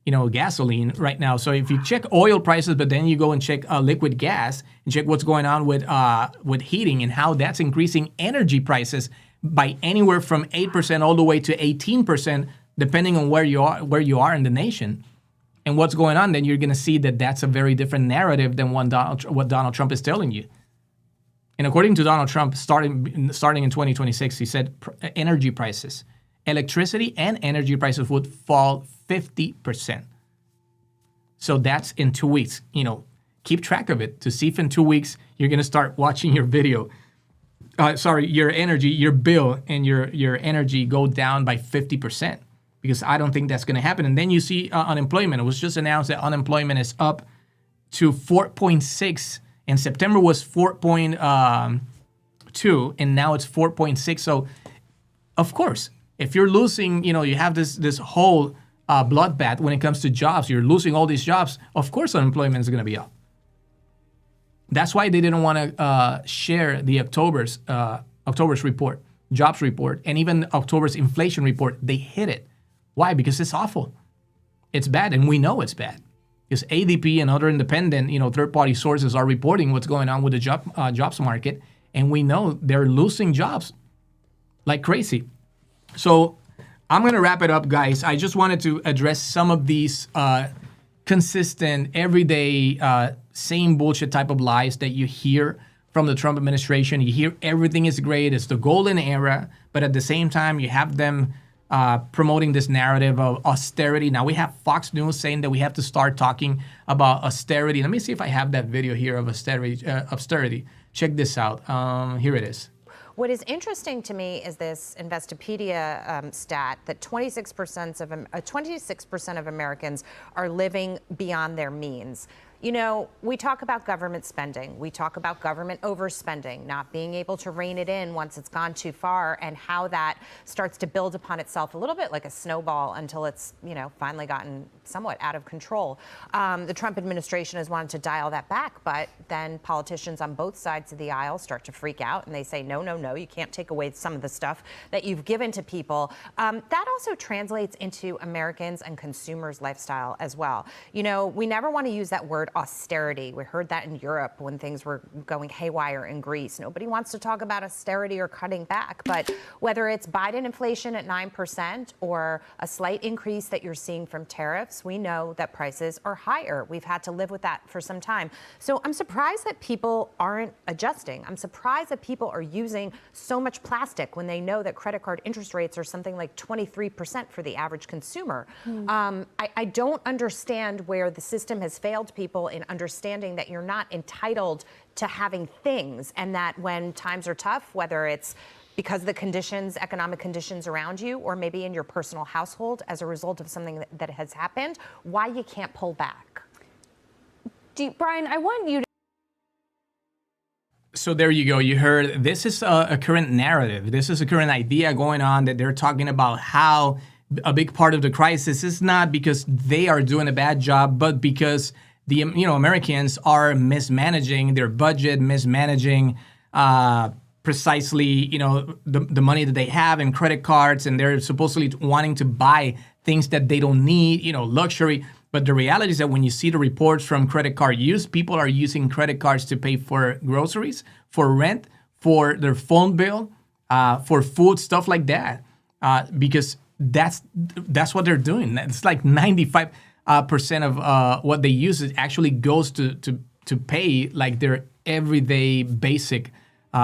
Gasoline right now. So if you check oil prices, but then you go and check liquid gas and check what's going on with heating and how that's increasing energy prices by anywhere from 8% all the way to 18%, depending on where you are in the nation and what's going on, then you're going to see that that's a very different narrative than what Donald Trump is telling you. And according to Donald Trump, starting in 2026, he said energy prices, electricity and energy prices would fall 50%. So that's in 2 weeks. Keep track of it to see if in 2 weeks you're going to start watching your video. Your bill and your energy go down by 50%, because I don't think that's going to happen. And then you see unemployment. It was just announced that unemployment is up to 4.6. In September was 4.2, and now it's 4.6. So, of course, if you're losing, you have this whole bloodbath when it comes to jobs. You're losing all these jobs. Of course, unemployment is going to be up. That's why they didn't want to share the October's report, jobs report, and even October's inflation report. They hid it. Why? Because it's awful. It's bad, and we know it's bad. Because ADP and other independent, third-party sources are reporting what's going on with the jobs market, and we know they're losing jobs like crazy. So I'm going to wrap it up, guys. I just wanted to address some of these consistent, everyday, same bullshit type of lies that you hear from the Trump administration. You hear everything is great. It's the golden era. But at the same time, you have them promoting this narrative of austerity. Now we have Fox News saying that we have to start talking about austerity. Let me see if I have that video here of austerity. Check this out. Here it is. What is interesting to me is this Investopedia stat that 26% of Americans are living beyond their means. We talk about government spending. We talk about government overspending, not being able to rein it in once it's gone too far, and how that starts to build upon itself a little bit like a snowball until it's, finally gotten somewhat out of control. The Trump administration has wanted to dial that back, but then politicians on both sides of the aisle start to freak out and they say, no, you can't take away some of the stuff that you've given to people. That also translates into Americans and consumers' lifestyle as well. We never want to use that word austerity. We heard that in Europe when things were going haywire in Greece. Nobody wants to talk about austerity or cutting back, but whether it's Biden inflation at 9% or a slight increase that you're seeing from tariffs, we know that prices are higher. We've had to live with that for some time. So I'm surprised that people aren't adjusting. I'm surprised that people are using so much plastic when they know that credit card interest rates are something like 23% for the average consumer. I don't understand where the system has failed people in understanding that you're not entitled to having things, and that when times are tough, whether it's because of the conditions, economic conditions around you, or maybe in your personal household as a result of something that has happened, why you can't pull back. Brian, I want you to. So there you go. You heard this is a current narrative. This is a current idea going on that they're talking about how a big part of the crisis is not because they are doing a bad job, but because the Americans are mismanaging their budget, mismanaging precisely the money that they have in credit cards, and they're supposedly wanting to buy things that they don't need, luxury. But the reality is that when you see the reports from credit card use, people are using credit cards to pay for groceries, for rent, for their phone bill, for food, stuff like that, because that's what they're doing. It's like 95% of what they use actually goes to pay like their everyday basic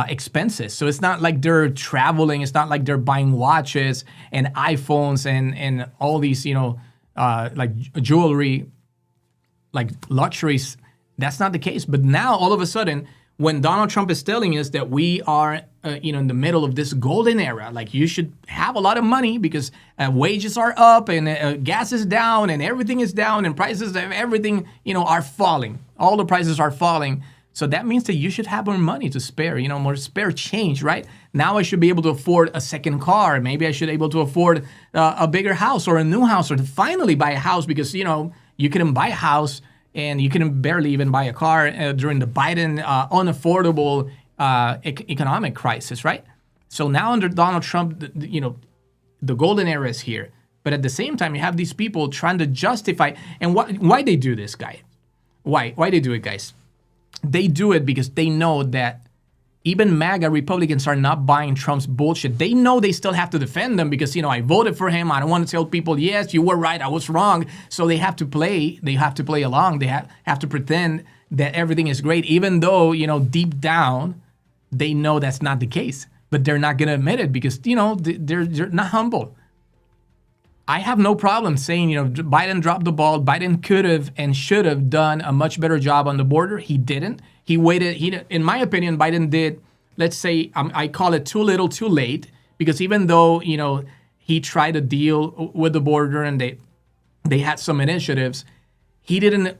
expenses. So it's not like they're traveling. It's not like they're buying watches and iPhones and all these like jewelry, like luxuries. That's not the case. But now all of a sudden, when Donald Trump is telling us that we are in the middle of this golden era, like you should have a lot of money because wages are up and gas is down and everything is down and prices of everything are falling. All the prices are falling. So that means that you should have more money to spare, more spare change, right? Now I should be able to afford a second car. Maybe I should be able to afford a bigger house or a new house, or to finally buy a house, because, you couldn't buy a house and you couldn't barely even buy a car during the Biden unaffordable economic crisis, right? So now under Donald Trump, the golden era is here. But at the same time, you have these people trying to justify. And why they do this, guy? Why they do it, guys? They do it because they know that even MAGA Republicans are not buying Trump's bullshit. They know they still have to defend them because, I voted for him. I don't want to tell people, yes, you were right, I was wrong. So they have to play along. They have to pretend that everything is great, even though, deep down, they know that's not the case. But they're not going to admit it because, they're not humble. I have no problem saying, Biden dropped the ball. Biden could have and should have done a much better job on the border. He didn't. He waited. In my opinion, Biden did, let's say, I call it too little, too late, because even though, he tried to deal with the border and they had some initiatives, he didn't,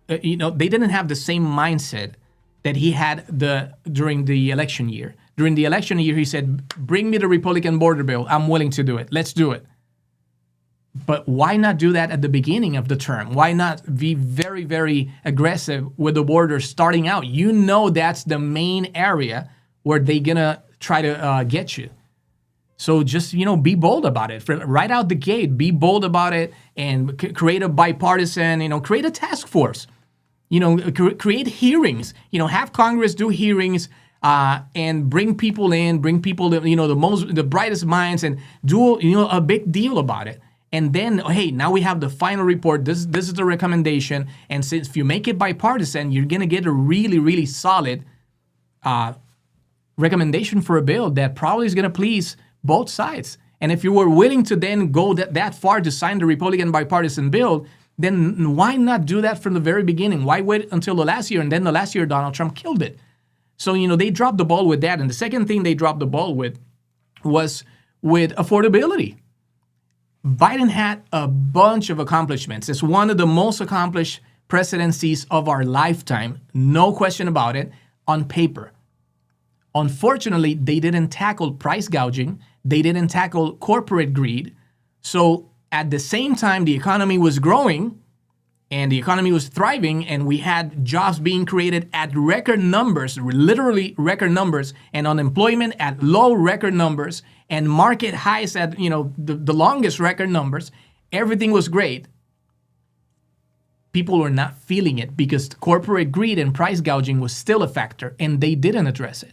they didn't have the same mindset that he had during the election year. During the election year, he said, bring me the Republican border bill. I'm willing to do it. Let's do it. But why not do that at the beginning of the term? Why not be very, very aggressive with the border starting out? You know that's the main area where they're going to try to get you. So just, be bold about it. Right out the gate, be bold about it and create a bipartisan, create a task force. Create hearings. Have Congress do hearings and bring people in, the brightest minds and do, a big deal about it. And then, hey, now we have the final report. This is the recommendation. And since if you make it bipartisan, you're going to get a really, really solid recommendation for a bill that probably is going to please both sides. And if you were willing to then go that far to sign the Republican bipartisan bill, then why not do that from the very beginning? Why wait until the last year? And then the last year, Donald Trump killed it. So, they dropped the ball with that. And the second thing they dropped the ball with was with affordability. Biden had a bunch of accomplishments. It's one of the most accomplished presidencies of our lifetime, no question about it, on paper. Unfortunately, they didn't tackle price gouging. They didn't tackle corporate greed. So at the same time, the economy was growing and the economy was thriving and we had jobs being created at record numbers, literally record numbers, and unemployment at low record numbers and market highs at, the longest record numbers. Everything was great. People were not feeling it because corporate greed and price gouging was still a factor and they didn't address it.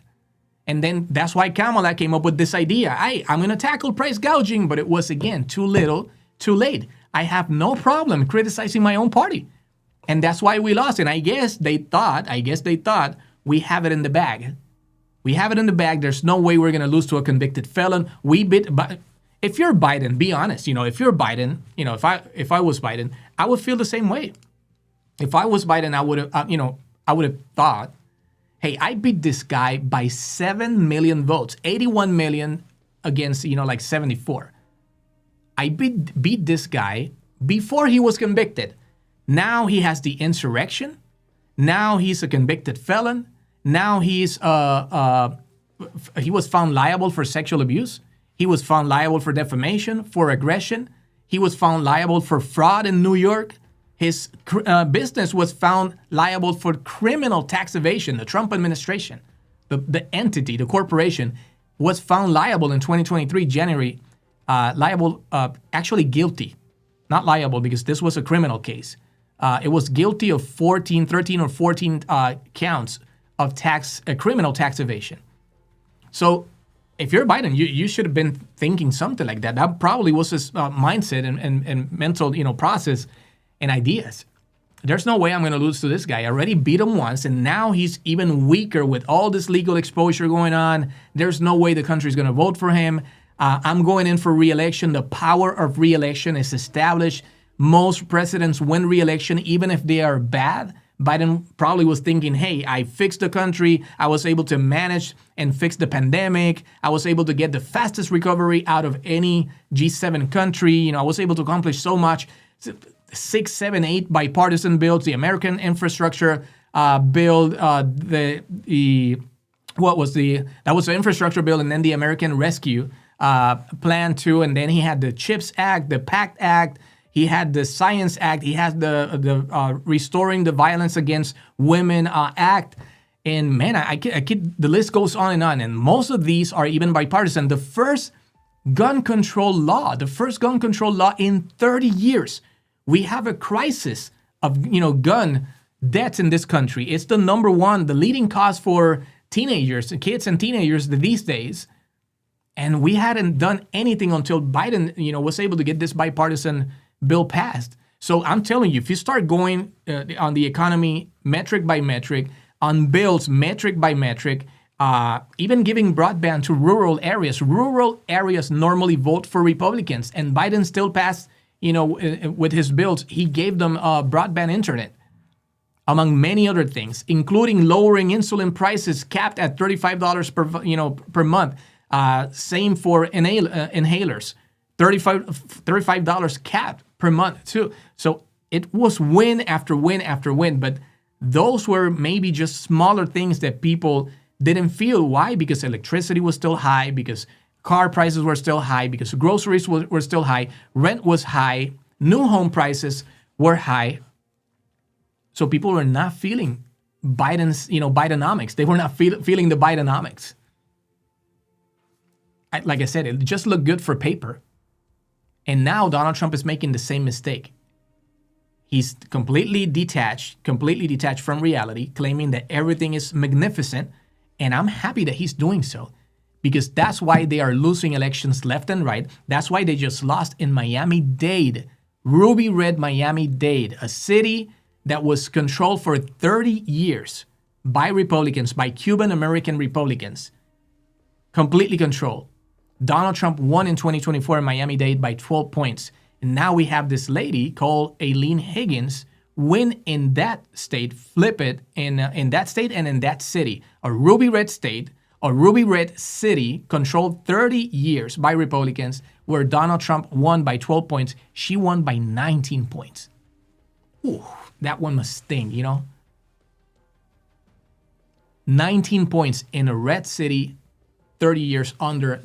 And then that's why Kamala came up with this idea. I'm going to tackle price gouging, but it was, again, too little, too late. I have no problem criticizing my own party. And that's why we lost. And I guess they thought we have it in the bag. We have it in the bag. There's no way we're going to lose to a convicted felon. But if you're Biden, be honest, if you're Biden, if I was Biden, I would feel the same way. If I was Biden, I would have thought, hey, I beat this guy by 7 million votes, 81 million against, 74. I beat this guy before he was convicted. Now he has the insurrection. Now he's a convicted felon. Now he was found liable for sexual abuse. He was found liable for defamation, for aggression. He was found liable for fraud in New York. His business was found liable for criminal tax evasion. The Trump administration, the entity, the corporation, was found liable in 2023, January, actually guilty. Not liable because this was a criminal case. It was guilty of 13 or 14 counts of criminal tax evasion. So if you're Biden, you should have been thinking something like that. That probably was his mindset and mental process and ideas. There's no way I'm going to lose to this guy. I already beat him once, and now he's even weaker with all this legal exposure going on. There's no way the country's going to vote for him. I'm going in for re-election. The power of re-election is established. Most presidents win re-election, even if they are bad. Biden probably was thinking, hey, I fixed the country. I was able to manage and fix the pandemic. I was able to get the fastest recovery out of any G7 country. I was able to accomplish so much. 6, 7, 8 bipartisan bills, the American infrastructure bill, that was the infrastructure bill, and then the American Rescue Plan too, and then he had the CHIPS Act, the PACT Act, he had the Science Act, he had the Restoring the Violence Against Women Act, and man, the list goes on, and most of these are even bipartisan. The first gun control law in 30 years. We have a crisis of, gun deaths in this country. It's the number one, the leading cause for kids and teenagers these days. And we hadn't done anything until Biden, was able to get this bipartisan bill passed. So I'm telling you, if you start going on the economy metric by metric, on bills metric by metric, even giving broadband to rural areas normally vote for Republicans, and Biden still passed, with his bills, he gave them broadband internet, among many other things, including lowering insulin prices capped at $35 per month. Same for inhalers, $35 capped per month too. So it was win after win after win, but those were maybe just smaller things that people didn't feel. Why? Because electricity was still high, because car prices were still high because groceries were still high, rent was high, new home prices were high. So people were not feeling Biden's, Bidenomics. They were not feeling the Bidenomics. Like I said, it just looked good for paper. And now Donald Trump is making the same mistake. He's completely detached from reality, claiming that everything is magnificent. And I'm happy that he's doing so, because that's why they are losing elections left and right. That's why they just lost in Miami-Dade, ruby red Miami-Dade, a city that was controlled for 30 years by Republicans, by Cuban-American Republicans, completely controlled. Donald Trump won in 2024 in Miami-Dade by 12 points. And now we have this lady called Aileen Higgins win in that state, flip it in that state and in that city. A ruby red state, a ruby red city controlled 30 years by Republicans, where Donald Trump won by 12 points. She won by 19 points. Ooh, that one must sting, 19 points in a red city, 30 years under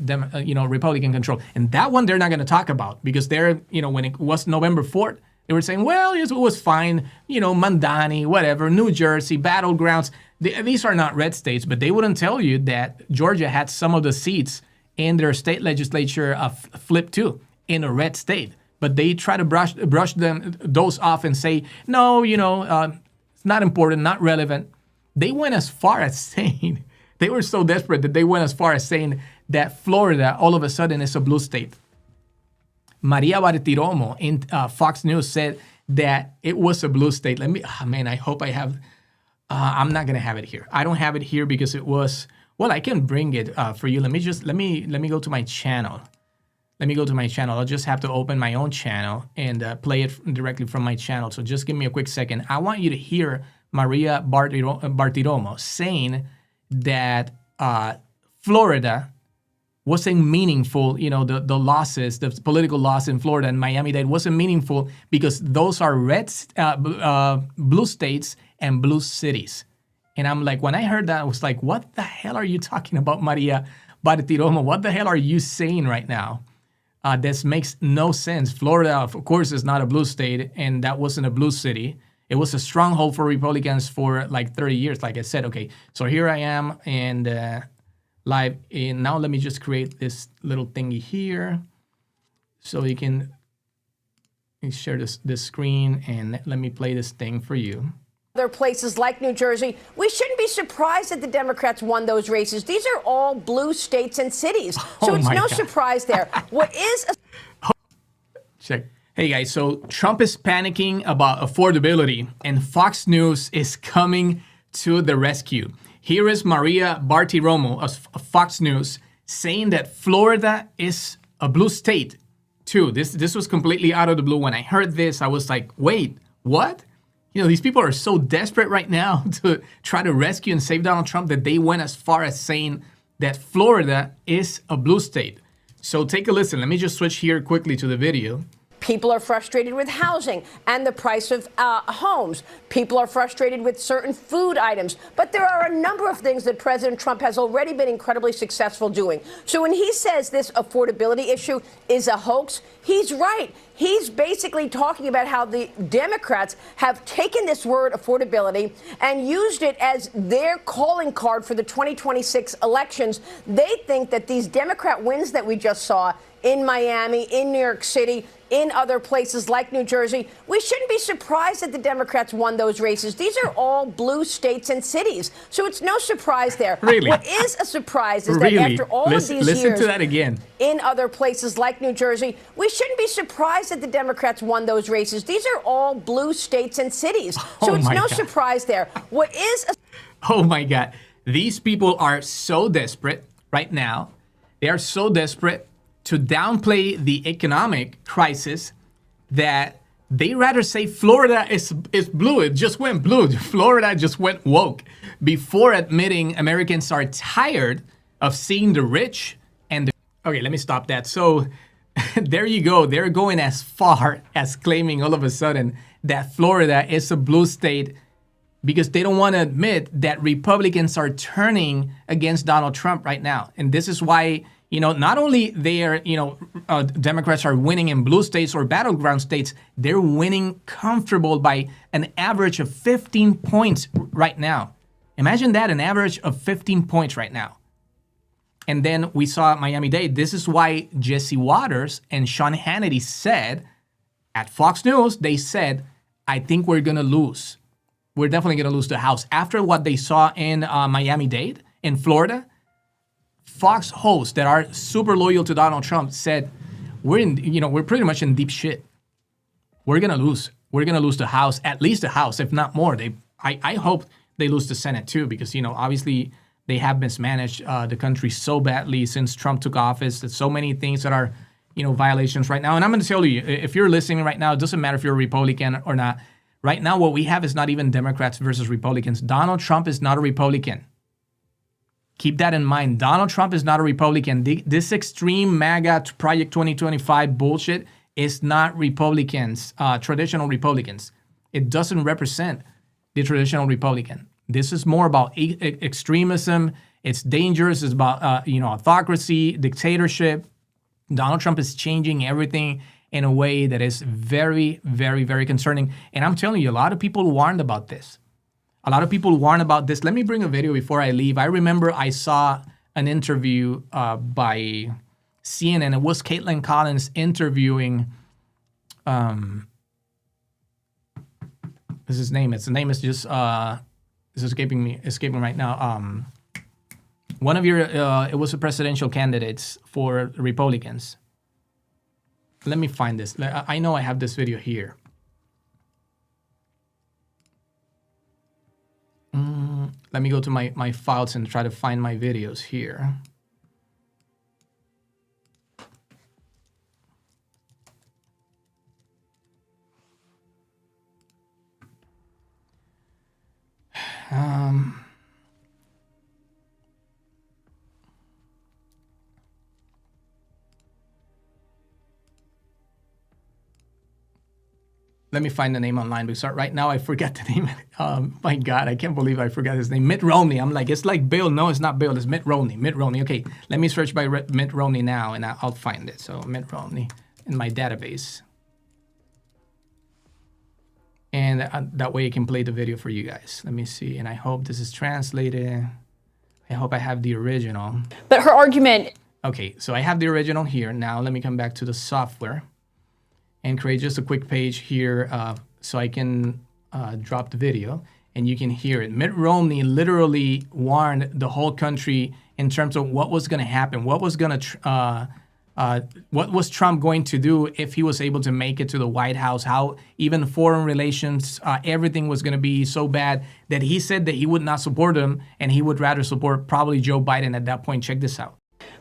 Republican control. And that one they're not going to talk about, because they're, when it was November 4th, they were saying, well, it was fine, Mandani, whatever, New Jersey, battlegrounds. These are not red states, but they wouldn't tell you that Georgia had some of the seats in their state legislature flipped too in a red state. But they try to brush those off and say, no, it's not important, not relevant. They went as far as saying, they were so desperate that they went as far as saying that Florida all of a sudden is a blue state. Maria Bartiromo in Fox News said that it was a blue state. I hope I have, I'm not going to have it here. I don't have it here because it was, well, I can bring it for you. Let me go to my channel. I'll just have to open my own channel and play it directly from my channel. So just give me a quick second. I want you to hear Maria Bartiromo saying that Florida wasn't meaningful, the losses, the political loss in Florida and Miami-Dade wasn't meaningful because those are blue states and blue cities. And I'm like, when I heard that, I was like, what the hell are you talking about, Maria Bartiromo? What the hell are you saying right now? This makes no sense. Florida, of course, is not a blue state, and that wasn't a blue city. It was a stronghold for Republicans for like 30 years, like I said. Okay, so here I am and live. And now let me just create this little thingy here so you can share this screen, and let me play this thing for you. Other places like New Jersey, we shouldn't be surprised that the Democrats won those races. These are all blue states and cities, so it's no surprise there. What is check. Hey guys, so Trump is panicking about affordability, and Fox News is coming to the rescue. Here is Maria Bartiromo of Fox News saying that Florida is a blue state too. This was completely out of the blue. When I heard this, I was like, wait, what? These people are so desperate right now to try to rescue and save Donald Trump that they went as far as saying that Florida is a blue state. So take a listen. Let me just switch here quickly to the video. People are frustrated with housing and the price of homes. People are frustrated with certain food items. But there are a number of things that President Trump has already been incredibly successful doing. So when he says this affordability issue is a hoax, he's right. He's basically talking about how the Democrats have taken this word affordability and used it as their calling card for the 2026 elections. They think that these Democrat wins that we just saw in Miami, in New York City, in other places like New Jersey, we shouldn't be surprised that the Democrats won those races. These are all blue states and cities, so it's no surprise there. Really? What is a surprise is that after all of these listen years to that again. In other places like New Jersey, we shouldn't be surprised that the Democrats won those races. These are all blue states and cities, so it's no surprise there. What is Oh my God. These people are so desperate right now. They are so desperate to downplay the economic crisis that they rather say Florida is blue. It just went blue. Florida just went woke before admitting Americans are tired of seeing the rich and the... Okay, let me stop that. So there you go. They're going as far as claiming all of a sudden that Florida is a blue state because they don't want to admit that Republicans are turning against Donald Trump right now. And this is why Not only Democrats are winning in blue states or battleground states, they're winning comfortable by an average of 15 points right now. Imagine that, an average of 15 points right now. And then we saw Miami-Dade. This is why Jesse Waters and Sean Hannity said at Fox News, they said, I think we're going to lose. We're definitely going to lose the House. After what they saw in Miami-Dade, in Florida, Fox hosts that are super loyal to Donald Trump said, we're pretty much in deep shit. We're going to lose. We're going to lose the House, at least the House, if not more. I hope they lose the Senate too, because, obviously they have mismanaged the country so badly since Trump took office. There's so many things that are, violations right now. And I'm going to tell you, if you're listening right now, it doesn't matter if you're a Republican or not. Right now, what we have is not even Democrats versus Republicans. Donald Trump is not a Republican. Keep that in mind. Donald Trump is not a Republican. This extreme MAGA Project 2025 bullshit is not Republicans, traditional Republicans. It doesn't represent the traditional Republican. This is more about extremism. It's dangerous. It's about autocracy, dictatorship. Donald Trump is changing everything in a way that is very, very, very concerning. And I'm telling you, a lot of people warned about this. Let me bring a video before I leave. I remember I saw an interview by CNN. It was Caitlin Collins interviewing. This is his name. Its name is just it's escaping right now. One of your it was a presidential candidates for Republicans. Let me find this. I know I have this video here. Let me go to my files and try to find my videos here. Let me find the name online because right now I forget the name. My God, I can't believe I forgot his name. Mitt Romney. I'm like, it's like Bill. No, it's not Bill. It's Mitt Romney. Mitt Romney. Okay, let me search by Mitt Romney now, and I'll find it. So Mitt Romney in my database. And that way I can play the video for you guys. Let me see. And I hope this is translated. I hope I have the original. But her argument... Okay, so I have the original here. Now let me come back to the software and create just a quick page here so I can drop the video and you can hear it. Mitt Romney literally warned the whole country in terms of what was going to happen, what was Trump going to do if he was able to make it to the White House, how even foreign relations, everything was going to be so bad that he said that he would not support him and he would rather support probably Joe Biden at that point. Check this out.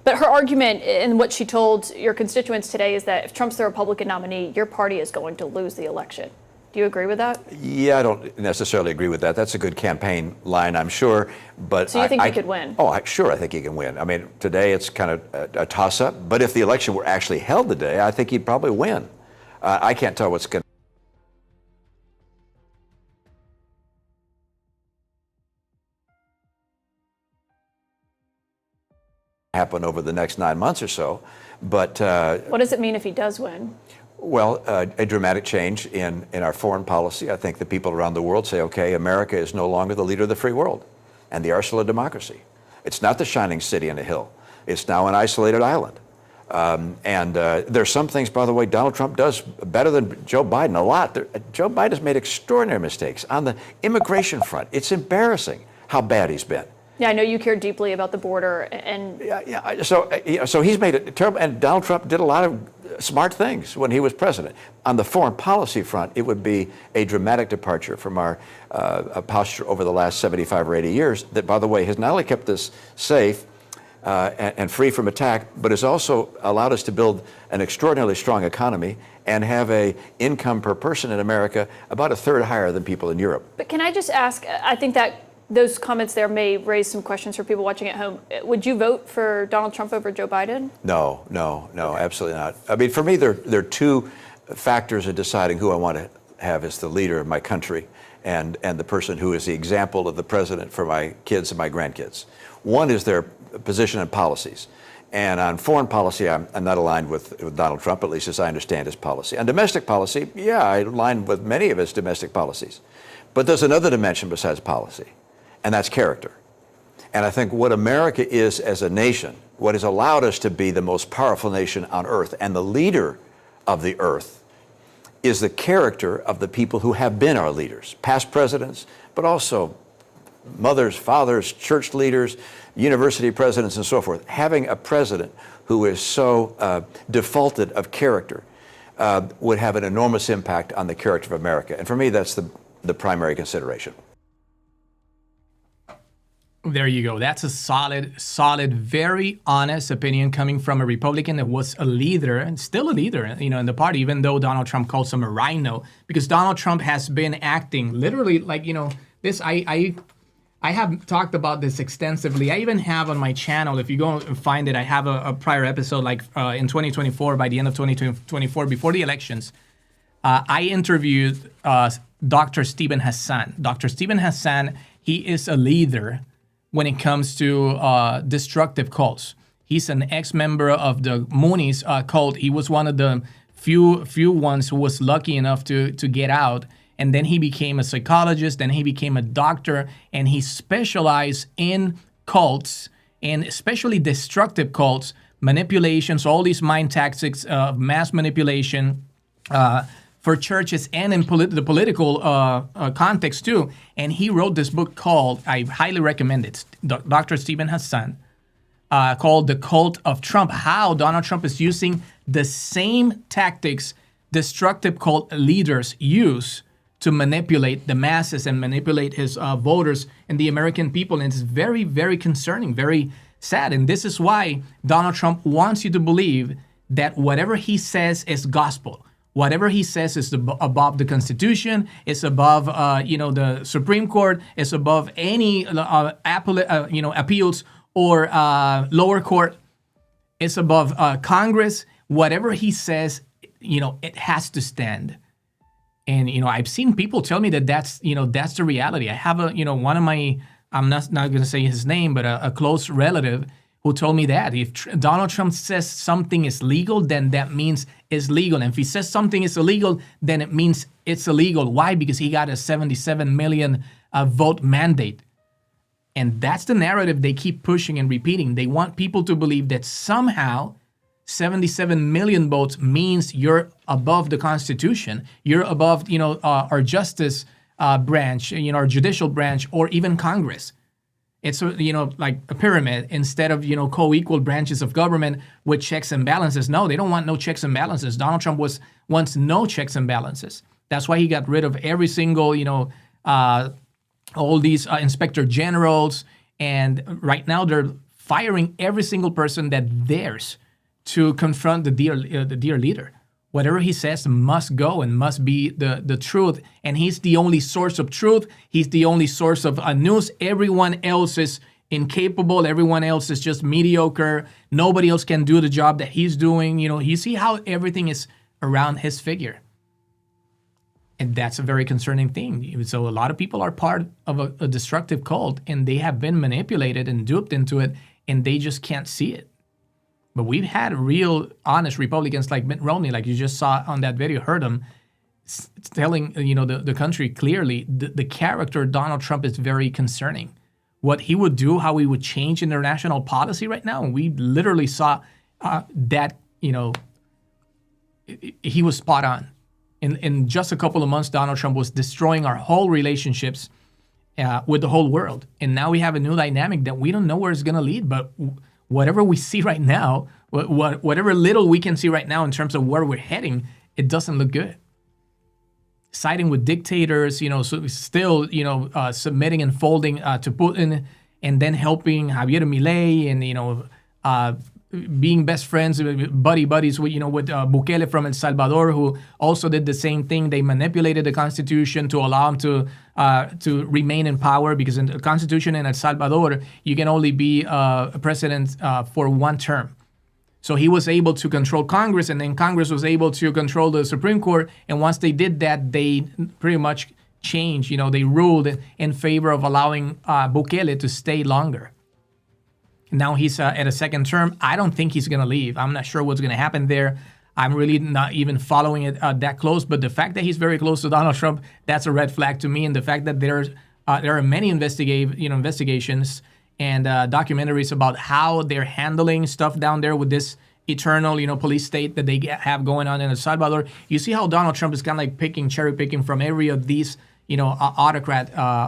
But her argument and what she told your constituents today is that if Trump's the Republican nominee, your party is going to lose the election. Do you agree with that? Yeah, I don't necessarily agree with that. That's a good campaign line, I'm sure. But so you think he could win? Oh, sure, I think he can win. I mean, today it's kind of a toss-up. But if the election were actually held today, I think he'd probably win. I can't tell what's going to happen over the next 9 months or so. But what does it mean if he does win? Well, a dramatic change in our foreign policy. I think the people around the world say, okay, America is no longer the leader of the free world and the arsenal of democracy. It's not the shining city on a hill. It's now an isolated island. There's some things, by the way, Donald Trump does better than Joe Biden a lot. Joe Biden has made extraordinary mistakes. On the immigration front, it's embarrassing how bad he's been. Yeah, I know you care deeply about the border and... So he's made it terrible, and Donald Trump did a lot of smart things when he was president. On the foreign policy front, it would be a dramatic departure from our posture over the last 75 or 80 years that, by the way, has not only kept us safe and free from attack, but has also allowed us to build an extraordinarily strong economy and have a income per person in America about a third higher than people in Europe. But can I just ask, I think that those comments there may raise some questions for people watching at home. Would you vote for Donald Trump over Joe Biden? No, absolutely not. I mean, for me, there are two factors in deciding who I want to have as the leader of my country and the person who is the example of the president for my kids and my grandkids. One is their position and policies. And on foreign policy, I'm not aligned with Donald Trump, at least as I understand his policy. On domestic policy, yeah, I align with many of his domestic policies. But there's another dimension besides policy, and that's character. And I think what America is as a nation, what has allowed us to be the most powerful nation on earth and the leader of the earth, is the character of the people who have been our leaders, past presidents, but also mothers, fathers, church leaders, university presidents, and so forth. Having a president who is so defaulted of character would have an enormous impact on the character of America. And for me, that's the primary consideration. There you go. That's a solid, very honest opinion coming from a Republican that was a leader and still a leader, in the party, even though Donald Trump calls him a rhino, because Donald Trump has been acting literally like, this, I have talked about this extensively. I even have on my channel, if you go and find it, I have a prior episode in 2024, by the end of 2024, before the elections, I interviewed Dr. Stephen Hassan. Dr. Stephen Hassan, he is a leader when it comes to destructive cults. He's an ex-member of the Moonies cult. He was one of the few ones who was lucky enough to get out. And then he became a psychologist, then he became a doctor, and he specialized in cults, and especially destructive cults, manipulations, all these mind tactics of mass manipulation for churches and in the political context too. And he wrote this book called, I highly recommend it, Dr. Stephen Hassan, called The Cult of Trump, how Donald Trump is using the same tactics destructive cult leaders use to manipulate the masses and manipulate his voters and the American people. And it's very, very concerning, very sad. And this is why Donald Trump wants you to believe that whatever he says is gospel. Whatever he says is above the Constitution, it's above, the Supreme Court, it's above any appeals or lower court. It's above Congress. Whatever he says, it has to stand. And, I've seen people tell me that that's the reality. I have one of my, I'm not going to say his name, but a close relative who told me that if Donald Trump says something is legal, then that means it's legal. And if he says something is illegal, then it means it's illegal. Why? Because he got a 77 million vote mandate. And that's the narrative they keep pushing and repeating. They want people to believe that somehow 77 million votes means you're above the Constitution. You're above, our justice branch, our judicial branch, or even Congress. It's, like a pyramid instead of, co-equal branches of government with checks and balances. No, they don't want no checks and balances. Donald Trump wants no checks and balances. That's why he got rid of every single, all these inspector generals. And right now they're firing every single person that dares to confront the dear leader. Whatever he says must go and must be the truth. And he's the only source of truth. He's the only source of news. Everyone else is incapable. Everyone else is just mediocre. Nobody else can do the job that he's doing. You see how everything is around his figure. And that's a very concerning thing. So a lot of people are part of a destructive cult, and they have been manipulated and duped into it, and they just can't see it. But we've had real, honest Republicans like Mitt Romney, like you just saw on that video, heard him telling the country clearly the character Donald Trump is very concerning. What he would do, how he would change international policy right now, and we literally saw that he was spot on. In just a couple of months, Donald Trump was destroying our whole relationships with the whole world, and now we have a new dynamic that we don't know where it's going to lead, but whatever we see right now, whatever little we can see right now in terms of where we're heading, it doesn't look good. Siding with dictators, so still, submitting and folding to Putin, and then helping Javier Milei, and being best friends, buddies with Bukele from El Salvador, who also did the same thing. They manipulated the Constitution to allow him to remain in power, because in the Constitution in El Salvador, you can only be a president for one term. So he was able to control Congress, and then Congress was able to control the Supreme Court. And once they did that, they pretty much changed. They ruled in favor of allowing Bukele to stay longer. Now he's at a second term. I don't think he's going to leave. I'm not sure what's going to happen there. I'm really not even following it that close. But the fact that he's very close to Donald Trump, that's a red flag to me. And the fact that there are many investigations and documentaries about how they're handling stuff down there with this eternal, police state that they have going on in El Salvador. You see how Donald Trump is kind of like cherry picking from every of these, autocracy,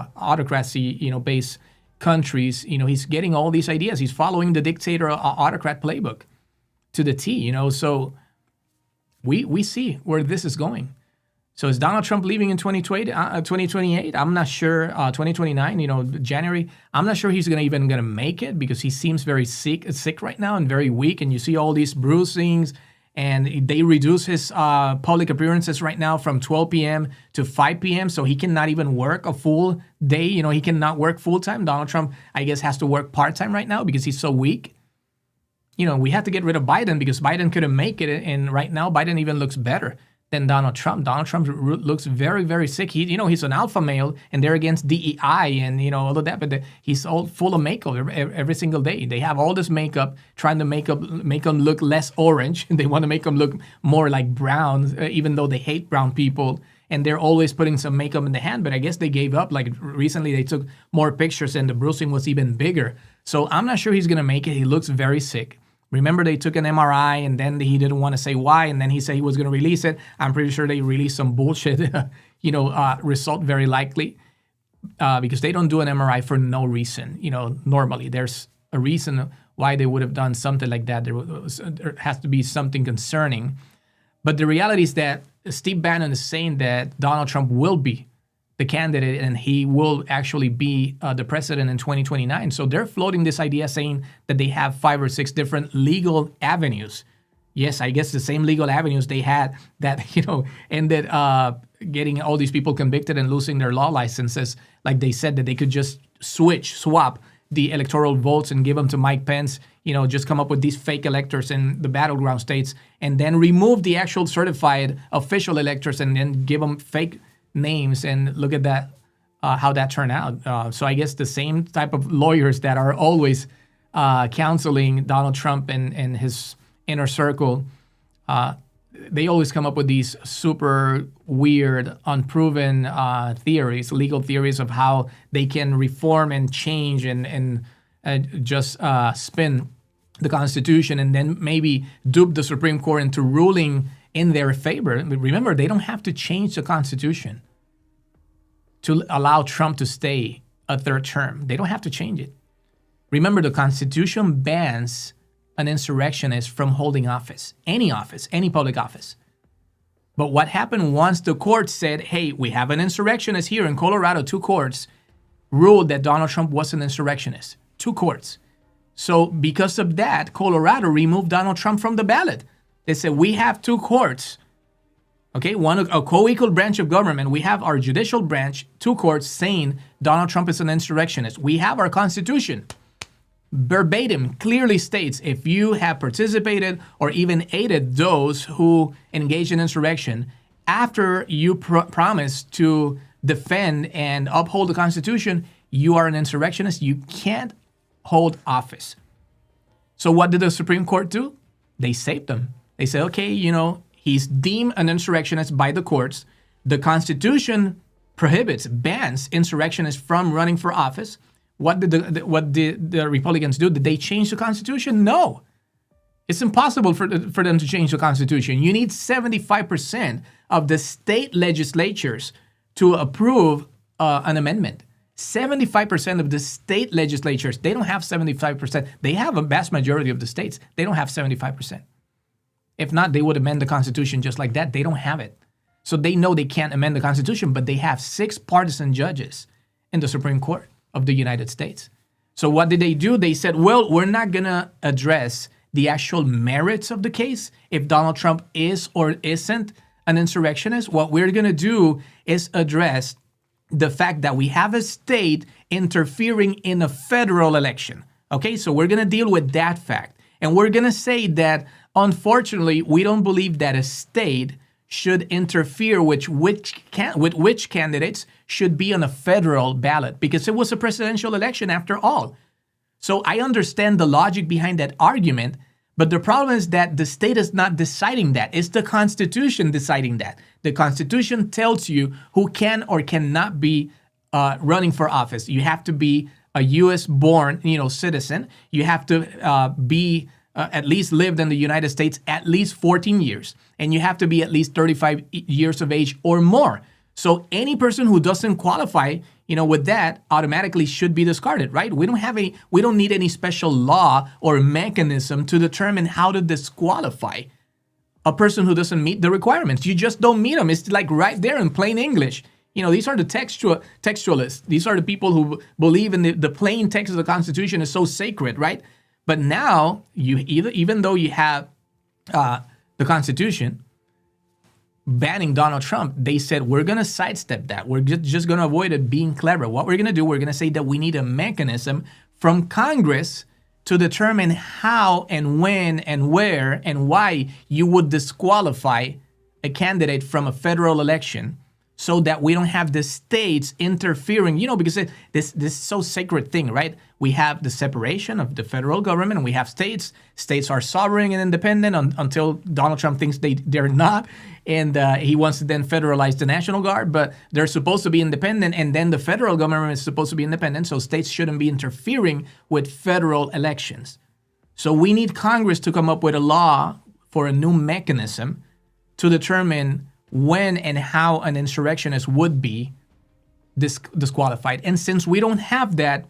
based countries. He's getting all these ideas. He's following the dictator autocrat playbook to the T. So we see where this is going. So is Donald Trump leaving in 2028? I'm not sure. 2029, January. I'm not sure he's even gonna make it because he seems very sick right now and very weak. And you see all these bruisings, and they reduce his public appearances right now from 12 p.m. to 5 p.m. So he cannot even work a full day. He cannot work full time. Donald Trump, I guess, has to work part time right now because he's so weak. We had to get rid of Biden because Biden couldn't make it, and right now Biden even looks better than Donald Trump. Donald Trump looks very, very sick. He's an alpha male, and they're against DEI and all of that. But he's all full of makeup every single day. They have all this makeup, trying to make him look less orange. They want to make him look more like brown, even though they hate brown people. And they're always putting some makeup in the hand. But I guess they gave up. Like recently, they took more pictures, and the bruising was even bigger. So I'm not sure he's gonna make it. He looks very sick. Remember, they took an MRI, and then he didn't want to say why, and then he said he was going to release it. I'm pretty sure they released some bullshit, result very likely, because they don't do an MRI for no reason. Normally there's a reason why they would have done something like that. There has to be something concerning. But the reality is that Steve Bannon is saying that Donald Trump will be the candidate, and he will actually be the president in 2029. So they're floating this idea saying that they have 5 or 6 different legal avenues. Yes, I guess the same legal avenues they had that, ended getting all these people convicted and losing their law licenses. Like they said that they could just swap the electoral votes and give them to Mike Pence, just come up with these fake electors in the battleground states and then remove the actual certified official electors and then give them fake names. And look at that, how that turned out. So I guess the same type of lawyers that are always counseling Donald Trump and his inner circle, they always come up with these super weird, unproven theories, legal theories of how they can reform and change and just spin the Constitution and then maybe dupe the Supreme Court into ruling in their favor. Remember, they don't have to change the Constitution to allow Trump to stay a third term. They don't have to change it. Remember, the Constitution bans an insurrectionist from holding office, any public office. But what happened once the court said, hey, we have an insurrectionist here in Colorado, 2 courts ruled that Donald Trump was an insurrectionist. 2 courts. So because of that, Colorado removed Donald Trump from the ballot. They said, we have 2 courts, okay, a co-equal branch of government. We have our judicial branch, 2 courts saying Donald Trump is an insurrectionist. We have our Constitution. Verbatim clearly states if you have participated or even aided those who engage in insurrection after you promise to defend and uphold the Constitution, you are an insurrectionist. You can't hold office. So what did the Supreme Court do? They saved them. They said, okay, he's deemed an insurrectionist by the courts. The Constitution bans insurrectionists from running for office. What did the Republicans do? Did they change the Constitution? No. It's impossible for them to change the Constitution. You need 75% of the state legislatures to approve an amendment. 75% of the state legislatures, they don't have 75%. They have a vast majority of the states. They don't have 75%. If not, they would amend the Constitution just like that. They don't have it. So they know they can't amend the Constitution, but they have 6 partisan judges in the Supreme Court of the United States. So what did they do? They said, well, we're not going to address the actual merits of the case. If Donald Trump is or isn't an insurrectionist, what we're going to do is address the fact that we have a state interfering in a federal election. Okay, so we're going to deal with that fact. And we're going to say that, unfortunately, we don't believe that a state should interfere with which candidates should be on a federal ballot, because it was a presidential election after all. So I understand the logic behind that argument, but the problem is that the state is not deciding that. It's the Constitution deciding that. The Constitution tells you who can or cannot be running for office. You have to be a U.S. born, citizen. You have to be at least lived in the United States at least 14 years, and you have to be at least 35 years of age or more. So any person who doesn't qualify, with that automatically should be discarded, right? We don't need any special law or mechanism to determine how to disqualify a person who doesn't meet the requirements. You just don't meet them. It's like right there in plain English. These are the textualists. These are the people who believe in the plain text of the Constitution is so sacred, right? But now, even though you have the Constitution banning Donald Trump, they said, we're going to sidestep that. We're just going to avoid it being clever. What we're going to do, we're going to say that we need a mechanism from Congress to determine how and when and where and why you would disqualify a candidate from a federal election, so that we don't have the states interfering, because this so sacred thing, right? We have the separation of the federal government and we have states. States are sovereign and independent until Donald Trump thinks they're not. And he wants to then federalize the National Guard, but they're supposed to be independent. And then the federal government is supposed to be independent. So states shouldn't be interfering with federal elections. So we need Congress to come up with a law for a new mechanism to determine when and how an insurrectionist would be disqualified. And since we don't have that,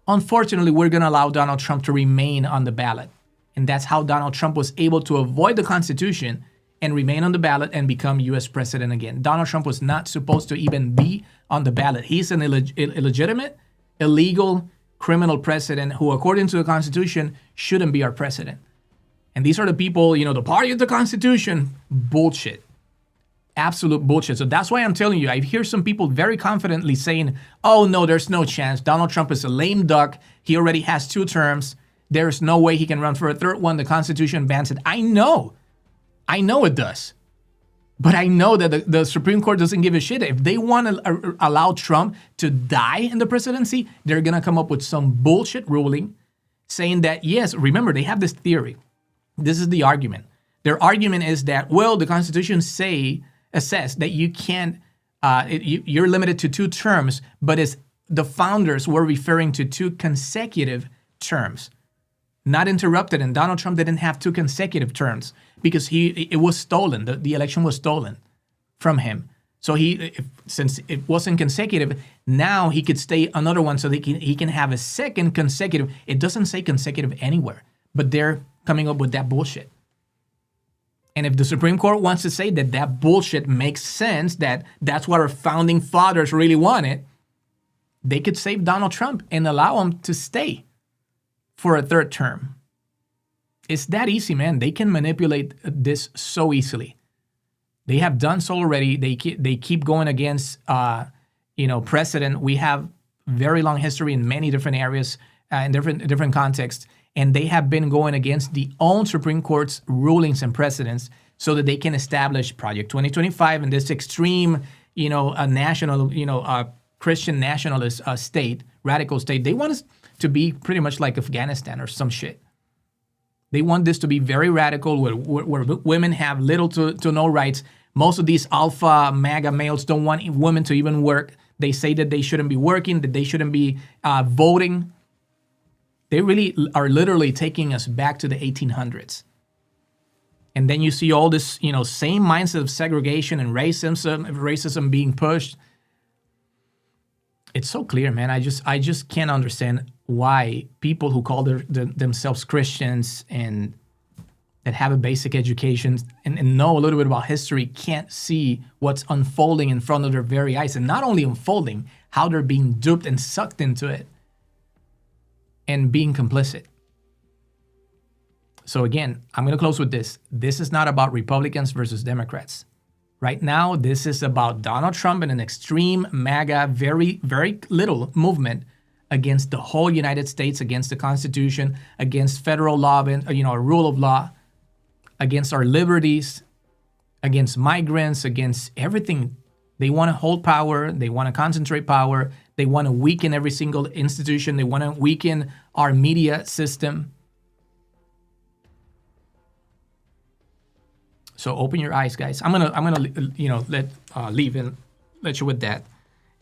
unfortunately, we're going to allow Donald Trump to remain on the ballot. And that's how Donald Trump was able to avoid the Constitution and remain on the ballot and become U.S. president again. Donald Trump was not supposed to even be on the ballot. He's an illegitimate, illegal, criminal president who, according to the Constitution, shouldn't be our president. And these are the people, the party of the Constitution, bullshit. Absolute bullshit. So that's why I'm telling you, I hear some people very confidently saying, oh, no, there's no chance. Donald Trump is a lame duck. He already has 2 terms. There's no way he can run for a 3rd one. The Constitution bans it. I know it does. But I know that the Supreme Court doesn't give a shit. If they want to allow Trump to die in the presidency, they're going to come up with some bullshit ruling saying that, yes, remember, they have this theory. This is the argument. Their argument is that, well, the Constitution says that you can't, you're limited to 2 terms, but it's the founders were referring to 2 consecutive terms, not interrupted. And Donald Trump didn't have 2 consecutive terms because it was stolen. The election was stolen from him. So since it wasn't consecutive, now he could stay another one so he can have a second consecutive. It doesn't say consecutive anywhere, but they're coming up with that bullshit. And if the Supreme Court wants to say that bullshit makes sense, that's what our founding fathers really wanted, they could save Donald Trump and allow him to stay for a 3rd term. It's that easy, man. They can manipulate this so easily. They have done so already. They keep going against, precedent. We have very long history in many different areas, in different contexts. And they have been going against the own Supreme Court's rulings and precedents so that they can establish Project 2025 in this extreme, national, Christian nationalist state, radical state. They want us to be pretty much like Afghanistan or some shit. They want this to be very radical, where women have little to no rights. Most of these alpha MAGA males don't want women to even work. They say that they shouldn't be working, that they shouldn't be voting. They really are literally taking us back to the 1800s. And then you see all this, same mindset of segregation and racism being pushed. It's so clear, man. I just can't understand why people who call themselves Christians and that have a basic education and know a little bit about history can't see what's unfolding in front of their very eyes. And not only unfolding, how they're being duped and sucked into it and being complicit. So again, I'm going to close with this. This is not about Republicans versus Democrats. Right now, this is about Donald Trump and an extreme MAGA, very, very little movement against the whole United States, against the Constitution, against federal law, rule of law, against our liberties, against migrants, against everything They want to hold power. They want to concentrate power. They want to weaken every single institution. They want to weaken our media system. So open your eyes, guys. I'm gonna let you with that.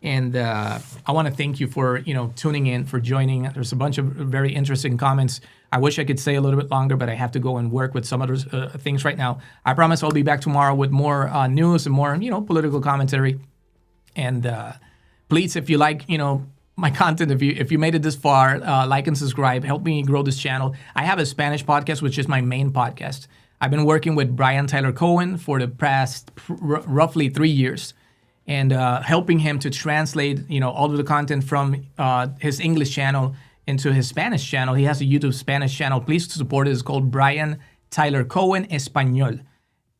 And I want to thank you for tuning in, for joining. There's a bunch of very interesting comments. I wish I could stay a little bit longer, but I have to go and work with some other things right now. I promise I'll be back tomorrow with more news and more political commentary. And please, if you like my content, if you made it this far, like and subscribe. Help me grow this channel. I have a Spanish podcast, which is my main podcast. I've been working with Brian Tyler Cohen for the past roughly 3 years, and helping him to translate, all of the content from his English channel into his Spanish channel. He has a YouTube Spanish channel. Please support it. It's called Brian Tyler Cohen Español.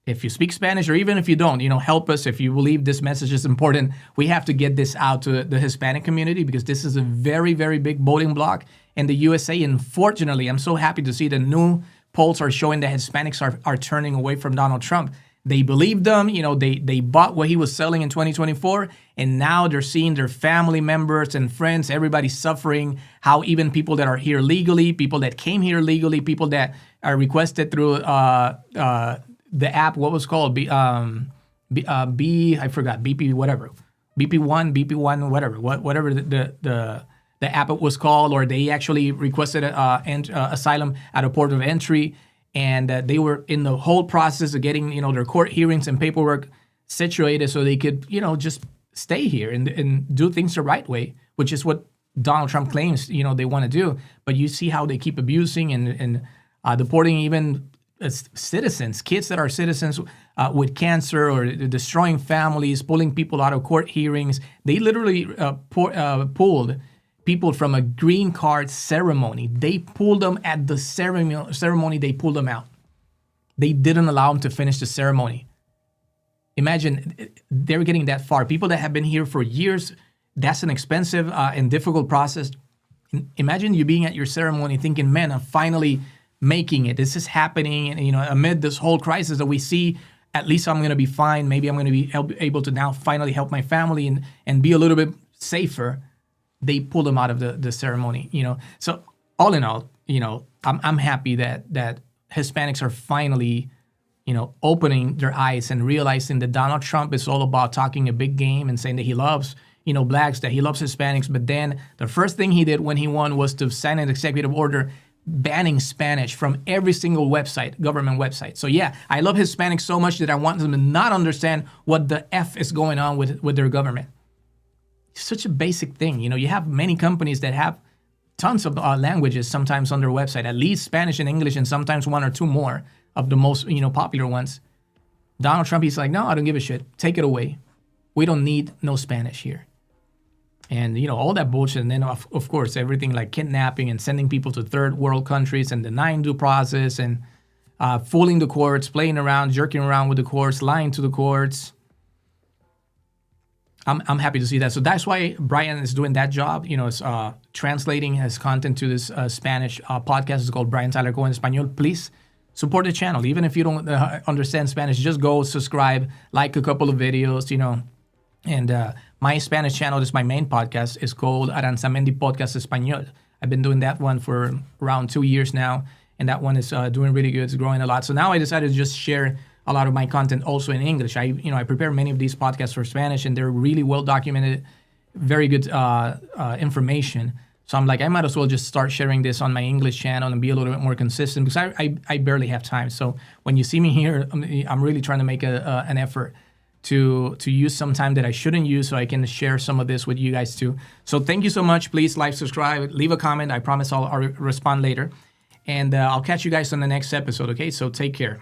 If you speak Spanish, or even if you don't, help us. If you believe this message is important, we have to get this out to the Hispanic community, because this is a very, very big voting bloc in the USA. And fortunately, I'm so happy to see the new polls are showing that Hispanics are turning away from Donald Trump. They believed them, they bought what he was selling in 2024, and now they're seeing their family members and friends, everybody suffering, how even people that are here legally, people that came here legally, people that are requested through the app, what was called, I forgot, BP whatever, BP1, whatever the app was called, or they actually requested asylum at a port of entry, and they were in the whole process of getting their court hearings and paperwork situated so they could just stay here and do things the right way, which is what Donald Trump claims they want to do. But you see how they keep abusing and deporting even citizens, kids that are citizens with cancer, or destroying families, pulling people out of court hearings. They literally pulled people from a green card ceremony. They pulled them at the ceremony. They pulled them out. They didn't allow them to finish the ceremony. Imagine they're getting that far. People that have been here for years, that's an expensive and difficult process. Imagine you being at your ceremony thinking, man, I'm finally making it. This is happening. And, amid this whole crisis that we see, at least I'm going to be fine. Maybe I'm going to be able to now finally help my family and be a little bit safer. They pulled them out of the ceremony, So all in all, I'm happy that Hispanics are finally, opening their eyes and realizing that Donald Trump is all about talking a big game and saying that he loves, blacks, that he loves Hispanics. But then the first thing he did when he won was to sign an executive order banning Spanish from every single government website. So yeah, I love Hispanics so much that I want them to not understand what the F is going on with their government. It's such a basic thing. You have many companies that have tons of languages sometimes on their website, at least Spanish and English, and sometimes one or two more of the most, popular ones. Donald Trump, he's like, no, I don't give a shit. Take it away. We don't need no Spanish here. And, all that bullshit. And then, of course, everything like kidnapping and sending people to third world countries and denying due process and fooling the courts, playing around, jerking around with the courts, lying to the courts. I'm happy to see that. So that's why Brian is doing that job. Is translating his content to this Spanish podcast. It's called Brian Tyler Cohen Español. Please support the channel. Even if you don't understand Spanish, just go subscribe, like a couple of videos, And my Spanish channel, this is my main podcast, is called Aranzamendi Podcast Español. I've been doing that one for around 2 years now, and that one is doing really good. It's growing a lot. So now I decided to just share a lot of my content also in English. I prepare many of these podcasts for Spanish, and they're really well documented, very good information. So I'm like, I might as well just start sharing this on my English channel and be a little bit more consistent, because I barely have time. So when you see me here, I'm really trying to make an effort to use some time that I shouldn't use so I can share some of this with you guys too. So thank you so much. Please like, subscribe, leave a comment. I promise I'll respond later. And I'll catch you guys on the next episode, okay? So take care.